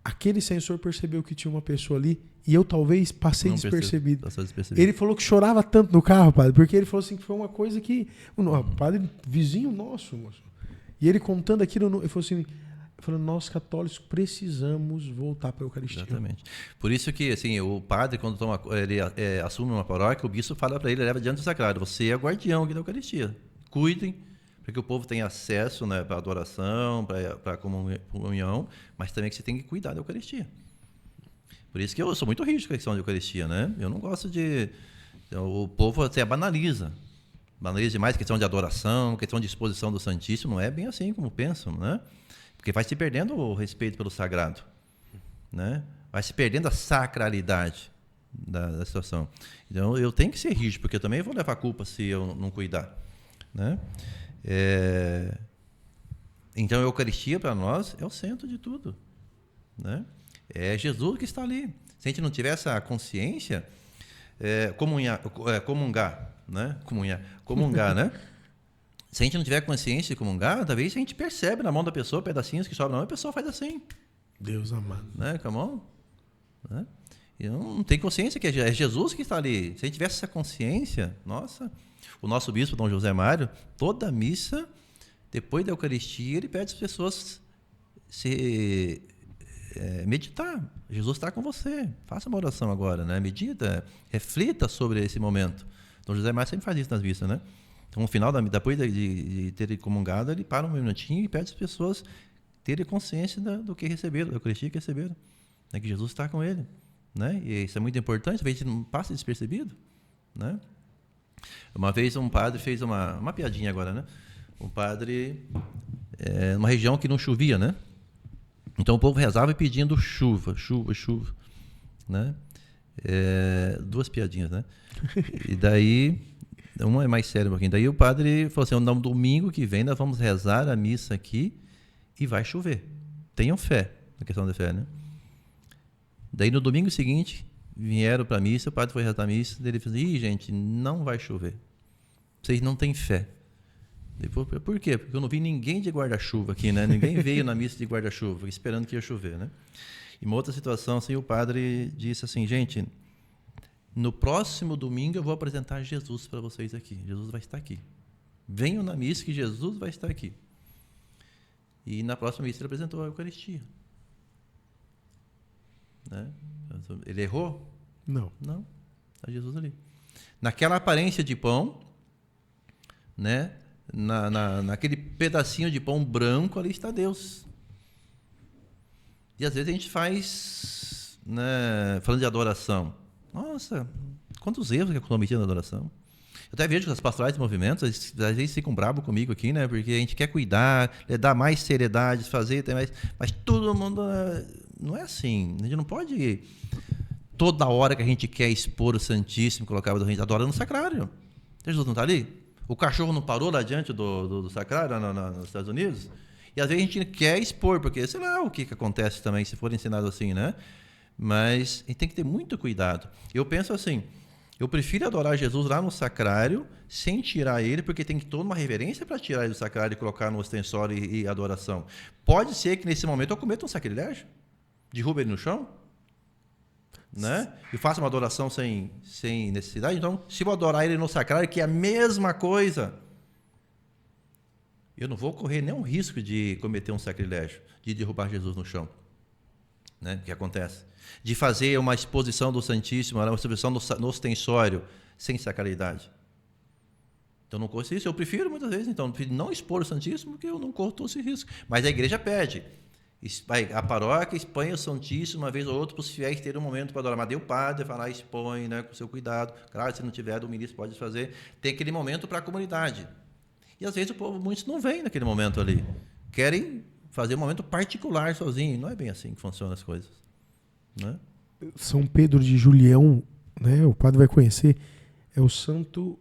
A: aquele sensor percebeu que tinha uma pessoa ali e eu talvez passei despercebido. Ele falou que chorava tanto no carro, padre, porque ele falou assim que foi uma coisa que o padre vizinho nosso, moço. E ele contando aquilo, ele falou assim, nós católicos precisamos voltar para a Eucaristia.
C: Exatamente. Por isso que assim, o padre, quando ele assume uma paróquia, o bispo fala para ele, leva diante do sacrário, você é guardião aqui da Eucaristia. Cuidem, para que o povo tenha acesso, né, para adoração, para a comunhão, mas também que você tem que cuidar da Eucaristia. Por isso que eu sou muito rígido com a questão da Eucaristia, né? Eu não gosto de... O povo até banaliza demais a questão de adoração, questão de exposição do Santíssimo, não é bem assim como pensam, né? Porque vai se perdendo o respeito pelo sagrado, né? Vai se perdendo a sacralidade da situação. Então, eu tenho que ser rígido, porque eu também vou levar culpa se eu não cuidar, né? Então a Eucaristia para nós é o centro de tudo, né? É Jesus que está ali. Se a gente não tiver essa consciência, comungar, né? Comungar, né? Se a gente não tiver consciência de comungar, talvez a gente percebe na mão da pessoa pedacinhos que sobram na mão, a pessoa faz assim.
A: Deus amado.
C: Né? Com a mão, né? E não tem consciência que é Jesus que está ali. Se a gente tivesse essa consciência, nossa... O nosso bispo, Dom José Mário, toda missa, depois da Eucaristia, ele pede às pessoas meditar. Jesus está com você. Faça uma oração agora, né? Medita, reflita sobre esse momento. Dom José Mário sempre faz isso nas missas, né? Então, no final, depois de ter comungado, ele para um minutinho e pede às pessoas terem consciência do que receberam, da Eucaristia que receberam. Né? Que Jesus está com ele. Né? E isso é muito importante, a gente não passa despercebido, né? Uma vez um padre fez uma piadinha agora, né? Um padre, numa região que não chovia, né? Então o povo rezava pedindo chuva, né? Duas piadinhas, né? E daí, uma é mais séria um pouquinho. Daí o padre falou assim, no domingo que vem nós vamos rezar a missa aqui e vai chover. Tenham fé, na questão da fé, né? Daí no domingo seguinte, vieram para a missa, o padre foi rezar a missa, ele falou, gente, não vai chover. Vocês não têm fé. Depois, por quê? Porque eu não vi ninguém de guarda-chuva aqui, né? Ninguém veio na missa de guarda-chuva, esperando que ia chover, né? E uma outra situação, assim, o padre disse assim, gente, no próximo domingo eu vou apresentar Jesus para vocês aqui. Jesus vai estar aqui. Venham na missa que Jesus vai estar aqui. E na próxima missa ele apresentou a Eucaristia. Né? Ele errou?
A: Não.
C: Está Jesus ali. Naquela aparência de pão, né? Naquele pedacinho de pão branco, ali está Deus. E às vezes a gente faz, né, falando de adoração. Nossa, quantos erros que eu cometi na adoração. Eu até vejo que as pastorais de movimentos, às vezes ficam bravos comigo aqui, né? Porque a gente quer cuidar, dar mais seriedade, fazer, mas todo mundo... Não é assim. A gente não pode... Toda hora que a gente quer expor o Santíssimo, colocar a gente adora no sacrário. Jesus não está ali? O cachorro não parou lá diante do sacrário, nos Estados Unidos? E às vezes a gente quer expor, porque sei lá o que acontece também, se for ensinado assim, né? Mas a gente tem que ter muito cuidado. Eu penso assim, eu prefiro adorar Jesus lá no sacrário, sem tirar ele, porque tem que toda uma reverência para tirar ele do sacrário e colocar no ostensório e adoração. Pode ser que nesse momento eu cometa um sacrilégio, derruba ele no chão, né? E faça uma adoração sem necessidade. Então, se eu adorar ele no sacrário, que é a mesma coisa, eu não vou correr nenhum risco de cometer um sacrilégio, de derrubar Jesus no chão. né? O que acontece? De fazer uma exposição do Santíssimo, uma exposição no ostensório, sem sacralidade. Então, não corro esse risco. Eu prefiro, muitas vezes, então, não expor o Santíssimo, porque eu não corro todo esse risco. Mas a igreja pede. A paróquia expõe o Santíssimo uma vez ou outra para os fiéis terem um momento para adorar. Mas o padre vai lá e expõe, né, com seu cuidado. Claro, se não tiver, o ministro pode fazer. Tem aquele momento para a comunidade. E às vezes o povo, muitos não vêm naquele momento ali. Querem fazer um momento particular sozinho. Não é bem assim que funcionam as coisas, né?
A: São Pedro de Julião, né? O padre vai conhecer. É o santo,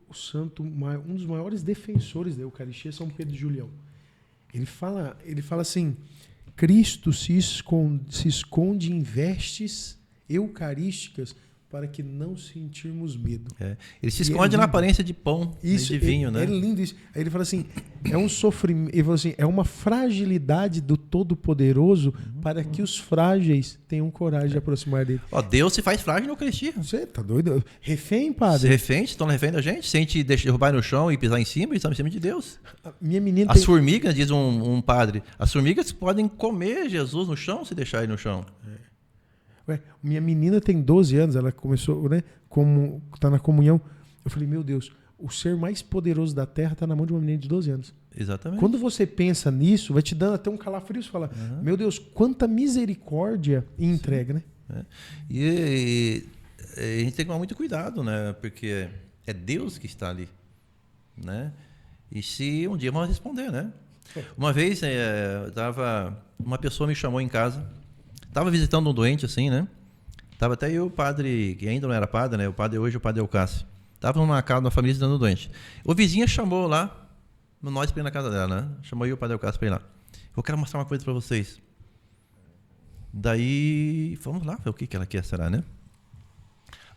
A: um dos maiores defensores da Eucaristia, São Pedro de Julião. Ele fala assim: Cristo se esconde em vestes eucarísticas para que não sentirmos medo.
C: Ele se esconde na aparência de pão e de vinho, né?
A: É lindo isso. Aí ele fala assim: é um sofrimento, ele fala assim, é uma fragilidade do Todo-Poderoso para que os frágeis tenham coragem de aproximar dele.
C: Deus se faz frágil na Eucaristia.
A: Você tá doido? Refém, padre?
C: Se refém, estão refém da gente. Se a gente derrubar no chão e pisar em cima, eles estão em cima de Deus.
A: Minha menina
C: As formigas, diz um padre, as formigas podem comer Jesus no chão se deixar ele no chão.
A: Minha menina tem 12 anos, ela começou, né, como tá na comunhão. Eu falei, meu Deus, o ser mais poderoso da Terra está na mão de uma menina de 12 anos.
C: Exatamente.
A: Quando você pensa nisso, vai te dando até um calafrio. Você fala, meu Deus, quanta misericórdia e entrega, né?
C: E a gente tem que tomar muito cuidado, né? Porque é Deus que está ali, né? E se um dia vamos responder, né? Uma vez, uma pessoa me chamou em casa. Estava visitando um doente, assim, né? Tava até eu, o padre, que ainda não era padre, né? O padre hoje, o padre Eucássio. Tava numa casa, numa família visitando um doente. O vizinho chamou lá, nós para ir na casa dela, né? Chamou eu e o padre Eucássio para ir lá. Eu quero mostrar uma coisa para vocês. Daí, vamos lá, ver o que ela quer, será, né?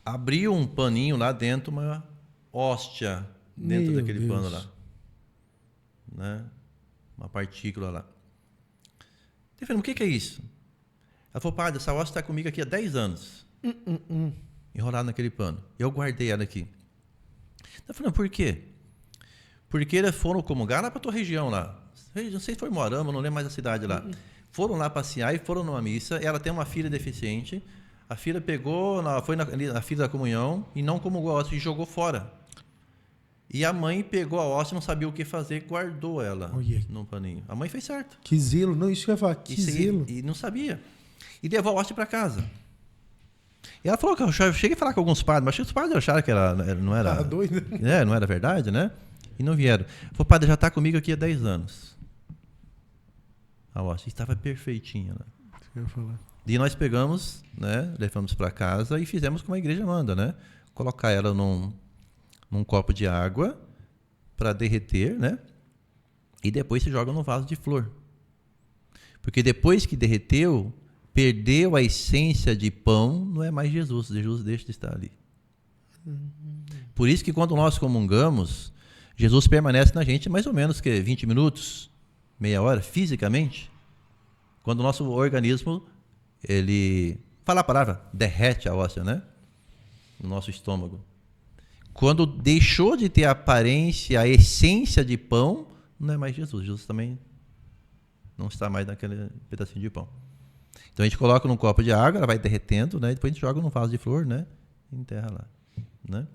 C: Abriu um paninho lá dentro, uma hóstia dentro daquele pano lá. Né? Uma partícula lá. Eu falei, o que é isso? Ela falou, padre, essa hóstia está comigo aqui há 10 anos. Enrolada naquele pano. Eu guardei ela aqui. Eu falei, por quê? Porque eles foram comungar lá para a tua região lá. Não sei se foi Moarama, não lembro mais a cidade lá. Foram lá passear e foram numa missa. Ela tem uma filha deficiente. A filha pegou, foi na fila da comunhão e não comungou a hóstia e jogou fora. E a mãe pegou a hóstia, não sabia o que fazer, guardou ela num paninho. A mãe fez certo.
A: Que zelo. Não, isso que eu ia falar. Que zelo.
C: E não sabia. E levou a hóstia para casa. E ela falou que eu cheguei a falar com alguns padres, mas os padres acharam que não era.
A: Tá doido?
C: Não era verdade, né? E não vieram. Falei, padre, já está comigo aqui há 10 anos. A hóstia estava perfeitinha lá.
A: Eu ia falar.
C: E nós pegamos, né? Levamos para casa e fizemos como a igreja manda, né? Colocar ela num copo de água para derreter, né? E depois se joga no vaso de flor. Porque depois que derreteu, perdeu a essência de pão, não é mais Jesus. Jesus deixa de estar ali. Por isso que quando nós comungamos, Jesus permanece na gente mais ou menos 20 minutos, meia hora, fisicamente. Quando o nosso organismo, ele, fala a palavra, derrete a hóstia, né? No nosso estômago. Quando deixou de ter a aparência, a essência de pão, não é mais Jesus. Jesus também não está mais naquele pedacinho de pão. Então a gente coloca num copo de água, ela vai derretendo, né? E depois a gente joga num vaso de flor, né? E enterra lá, né?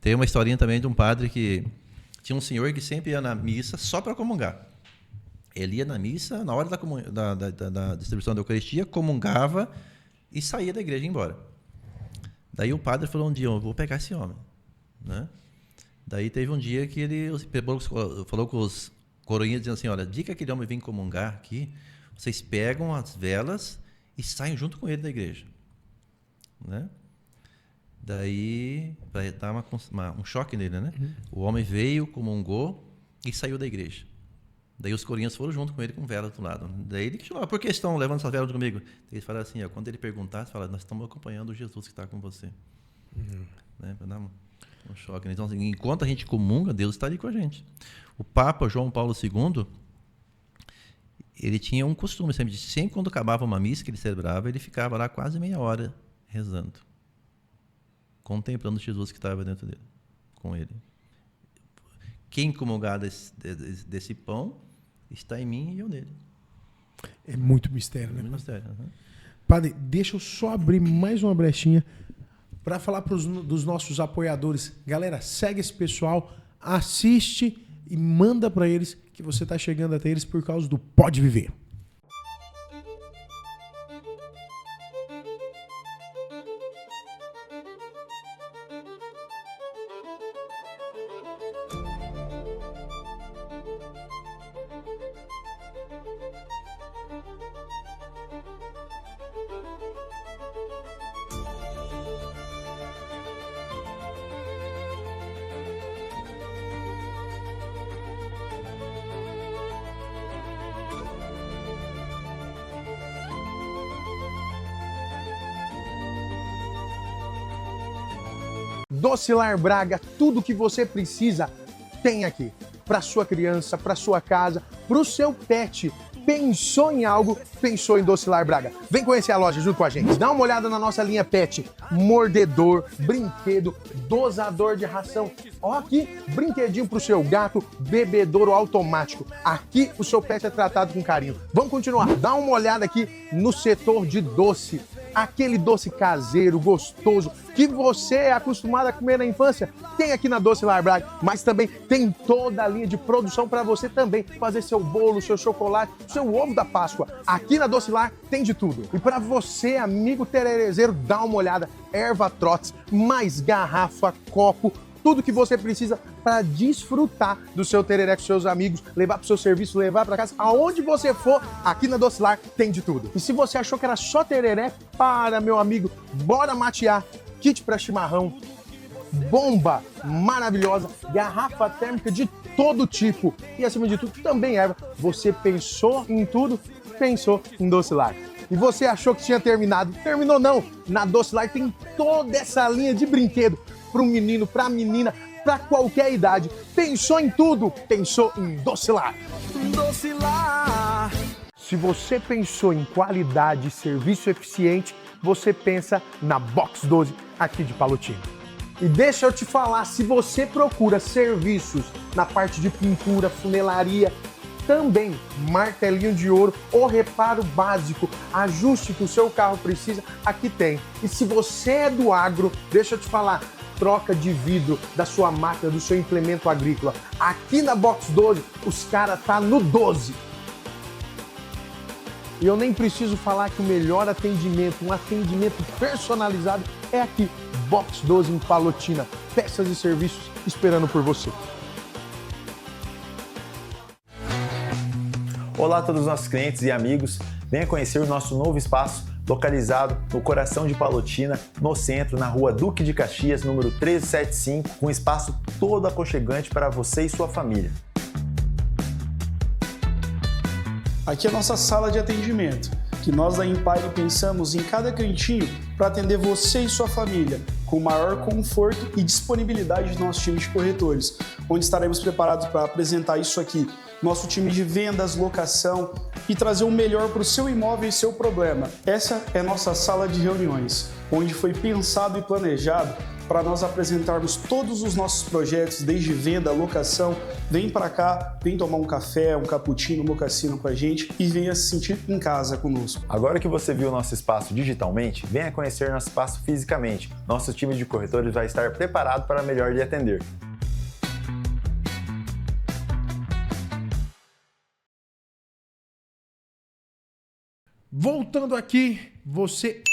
C: Tem uma historinha também de um padre que tinha um senhor que sempre ia na missa só para comungar. Ele ia na missa, na hora da distribuição da Eucaristia, comungava e saía da igreja e ia embora. Daí o padre falou um dia, eu vou pegar esse homem, né? Daí teve um dia que ele falou com os coroinhas, dizendo assim, olha, diga que aquele homem vem comungar aqui, vocês pegam as velas e saem junto com ele da igreja, né? Daí, para dar um choque nele, né? O homem veio, comungou e saiu da igreja. Daí os corinhas foram junto com ele com vela do lado. Daí ele questionou, por que estão levando essas velas comigo? Eles falaram assim, quando ele perguntar, fala, nós estamos acompanhando o Jesus que está com você. Né? Para dar um choque. Então, assim, enquanto a gente comunga, Deus está ali com a gente. O Papa João Paulo II, ele tinha um costume sempre quando acabava uma missa que ele celebrava, ele ficava lá quase meia hora rezando, contemplando Jesus que estava dentro dele, com ele. Quem comungar desse pão está em mim e eu nele.
A: É muito mistério, né?
C: É muito mistério.
A: Padre, deixa eu só abrir mais uma brechinha para falar dos nossos apoiadores. Galera, segue esse pessoal, assiste e manda para eles que você tá chegando até eles por causa do Pode Viver.
J: Docilar Braga, tudo que você precisa tem aqui. Para sua criança, para sua casa, para o seu pet. Pensou em algo, pensou em Docilar Braga. Vem conhecer a loja junto com a gente. Dá uma olhada na nossa linha pet. Mordedor, brinquedo, dosador de ração. Ó aqui, brinquedinho pro seu gato, bebedouro automático. Aqui o seu pet é tratado com carinho. Vamos continuar. Dá uma olhada aqui no setor de doce. Aquele doce caseiro, gostoso, que você é acostumado a comer na infância, tem aqui na Docilar Braga, mas também tem toda a linha de produção para você também fazer seu bolo, seu chocolate, seu ovo da Páscoa. Aqui na Docilar tem de tudo. E para você, amigo tererezeiro, dá uma olhada, erva trotes, mais garrafa, copo, tudo que você precisa para desfrutar do seu tereré com seus amigos, levar para o seu serviço, levar para casa, aonde você for, aqui na Docilar tem de tudo. E se você achou que era só tereré, para, meu amigo, bora matear, kit para chimarrão, bomba maravilhosa, garrafa térmica de todo tipo e, acima de tudo, também erva. Você pensou em tudo? Pensou em Docilar. E você achou que tinha terminado? Terminou não! Na Docilar tem toda essa linha de brinquedo para o menino, para a menina, para qualquer idade. Pensou em tudo? Pensou em Docilar.
G: Docilar.
J: Se você pensou em qualidade e serviço eficiente, você pensa na Box 12 aqui de Palotina. E deixa eu te falar, se você procura serviços na parte de pintura, funilaria, também martelinho de ouro ou reparo básico, ajuste que o seu carro precisa, aqui tem. E se você é do agro, deixa eu te falar, troca de vidro da sua máquina, do seu implemento agrícola. Aqui na Box 12, os caras tá no 12. E eu nem preciso falar que o melhor atendimento, um atendimento personalizado é aqui, Box 12 em Palotina. Peças e serviços esperando por você.
K: Olá a todos os nossos clientes e amigos. Venha conhecer o nosso novo espaço localizado no coração de Palotina, no centro, na rua Duque de Caxias, número 1375, com um espaço todo aconchegante para você e sua família.
L: Aqui é a nossa sala de atendimento, que nós da Empire pensamos em cada cantinho para atender você e sua família, com maior conforto e disponibilidade do nosso time de corretores, onde estaremos preparados para apresentar isso aqui, nosso time de vendas, locação e trazer o melhor para o seu imóvel e seu problema. Essa é a nossa sala de reuniões, onde foi pensado e planejado para nós apresentarmos todos os nossos projetos, desde venda, locação. Vem para cá, vem tomar um café, um cappuccino, um mocassino com a gente e venha se sentir em casa conosco.
K: Agora que você viu o nosso espaço digitalmente, venha conhecer nosso espaço fisicamente. Nosso time de corretores vai estar preparado para melhor lhe atender.
A: Voltando aqui, você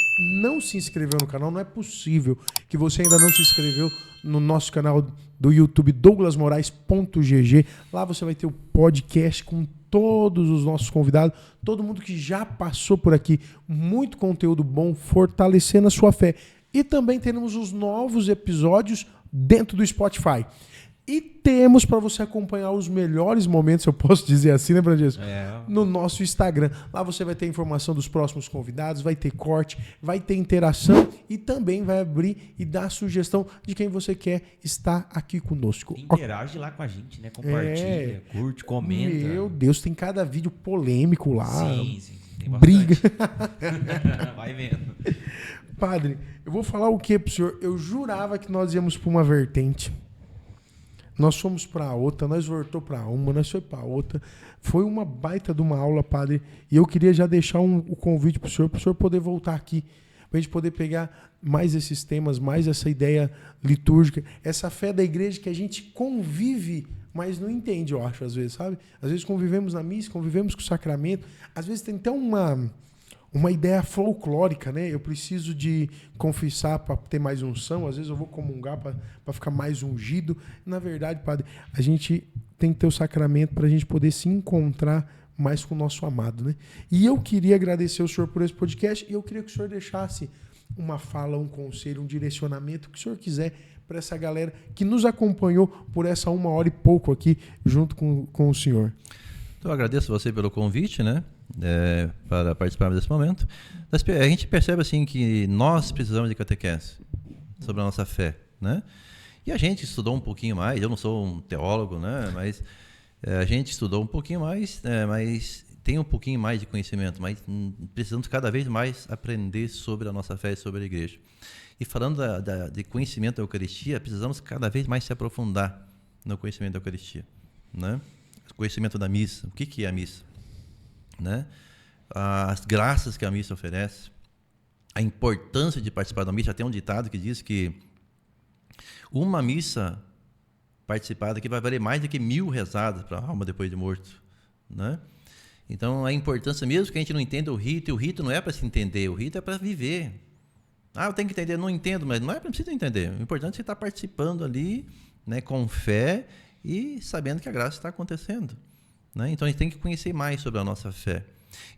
A: não se inscreveu no canal, não é possível que você ainda não se inscreveu no nosso canal do YouTube, douglasmorais.gg. Lá você vai ter o podcast com todos os nossos convidados, todo mundo que já passou por aqui, muito conteúdo bom, fortalecendo a sua fé. E também teremos os novos episódios dentro do Spotify. E temos para você acompanhar os melhores momentos, eu posso dizer assim, né, Francesco? No nosso Instagram. Lá você vai ter informação dos próximos convidados, vai ter corte, vai ter interação e também vai abrir e dar sugestão de quem você quer estar aqui conosco.
B: Interage lá com a gente, né? Compartilha, curte, comenta.
A: Meu Deus, tem cada vídeo polêmico lá.
B: Sim, tem bastante.
A: Briga.
B: Vai vendo.
A: Padre, eu vou falar o que pro senhor? Eu jurava que nós íamos para uma vertente Nós fomos para outra, nós voltou para uma, nós foi para outra. Foi uma baita de uma aula, padre. E eu queria já deixar o convite para o senhor poder voltar aqui, para a gente poder pegar mais esses temas, mais essa ideia litúrgica, essa fé da igreja que a gente convive, mas não entende, eu acho, às vezes, sabe? Às vezes convivemos na missa, convivemos com o sacramento, às vezes tem até uma ideia folclórica, né? Eu preciso de confessar para ter mais unção, às vezes eu vou comungar para ficar mais ungido. Na verdade, padre, a gente tem que ter o sacramento para a gente poder se encontrar mais com o nosso amado, né? E eu queria agradecer o senhor por esse podcast e eu queria que o senhor deixasse uma fala, um conselho, um direcionamento, o que o senhor quiser para essa galera que nos acompanhou por essa 1 hora e pouco aqui junto com o senhor.
C: Então, eu agradeço você pelo convite, né? Para participar desse momento. A gente percebe assim que nós precisamos de catequese sobre a nossa fé, né? E a gente estudou um pouquinho mais, eu não sou um teólogo, né? Mas a gente estudou um pouquinho mais, mas tem um pouquinho mais de conhecimento, mas precisamos cada vez mais aprender sobre a nossa fé e sobre a igreja. E falando de conhecimento da Eucaristia, precisamos cada vez mais se aprofundar no conhecimento da Eucaristia, né? O conhecimento da missa, o que é a missa, né? As graças que a missa oferece, a importância de participar da missa. Tem um ditado que diz que uma missa participada aqui vai valer mais do que 1000 rezadas para a alma depois de morto, né? Então, a importância, mesmo que a gente não entenda o rito, e o rito não é para se entender, o rito é para viver. Eu tenho que entender, não entendo, mas não é para você entender. O importante é você estar participando ali, né, com fé e sabendo que a graça está acontecendo, né? Então, a gente tem que conhecer mais sobre a nossa fé.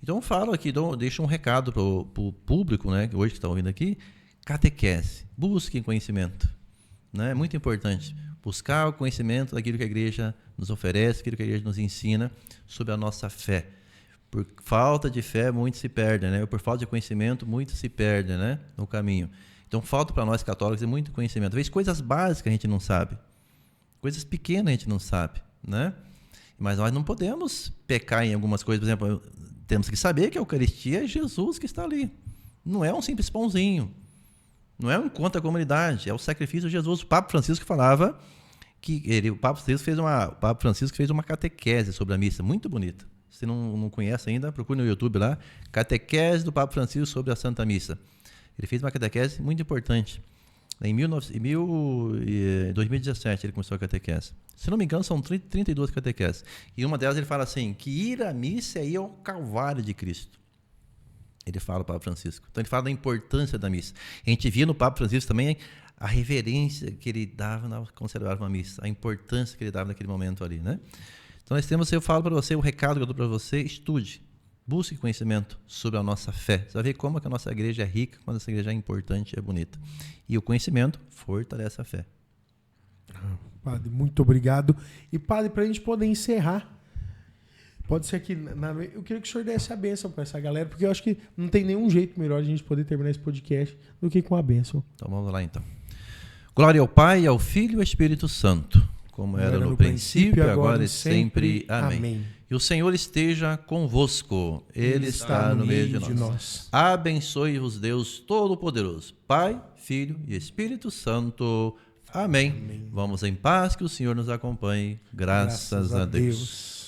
C: Então, eu falo aqui, deixo um recado para o público, né, que hoje está ouvindo aqui: catequese, busquem conhecimento, né? É muito importante buscar o conhecimento daquilo que a igreja nos oferece, aquilo que a igreja nos ensina sobre a nossa fé. Por falta de fé, muitos se perdem, né? Por falta de conhecimento, muitos se perdem, né, no caminho. Então, falta para nós católicos muito conhecimento. Às vezes, coisas básicas a gente não sabe, coisas pequenas a gente não sabe, né? Mas nós não podemos pecar em algumas coisas. Por exemplo, temos que saber que a Eucaristia é Jesus que está ali. Não é um simples pãozinho. Não é um encontro da comunidade. É o sacrifício de Jesus. O Papa Francisco falava que o Papa Francisco fez uma catequese sobre a missa muito bonita. Se não conhece ainda, procure no YouTube lá, Catequese do Papa Francisco sobre a Santa Missa. Ele fez uma catequese muito importante. Em 2017 ele começou a catequese. Se não me engano, são 32 catequeses. E uma delas ele fala assim, que ir à missa é ir ao Calvário de Cristo. Ele fala, o Papa Francisco. Então ele fala da importância da missa. A gente via no Papa Francisco também a reverência que ele dava quando celebrava uma missa, a importância que ele dava naquele momento ali, né? Então, eu falo para você, o recado que eu dou para você: estude, busque conhecimento sobre a nossa fé. Você vai ver como que a nossa igreja é rica, como essa igreja é importante, é bonita. E o conhecimento fortalece a fé.
A: Padre, muito obrigado. E, padre, para a gente poder encerrar, pode ser que eu queria que o senhor desse a bênção para essa galera, porque eu acho que não tem nenhum jeito melhor de a gente poder terminar esse podcast do que com a bênção.
C: Então, vamos lá, então. Glória ao Pai, ao Filho e ao Espírito Santo, como era no princípio, agora e sempre. Amém. E o Senhor esteja convosco. Ele está no meio de nós. Abençoe-vos Deus Todo-Poderoso, Pai, Filho e Espírito Santo. Amém. Vamos em paz, que o Senhor nos acompanhe. Graças a Deus.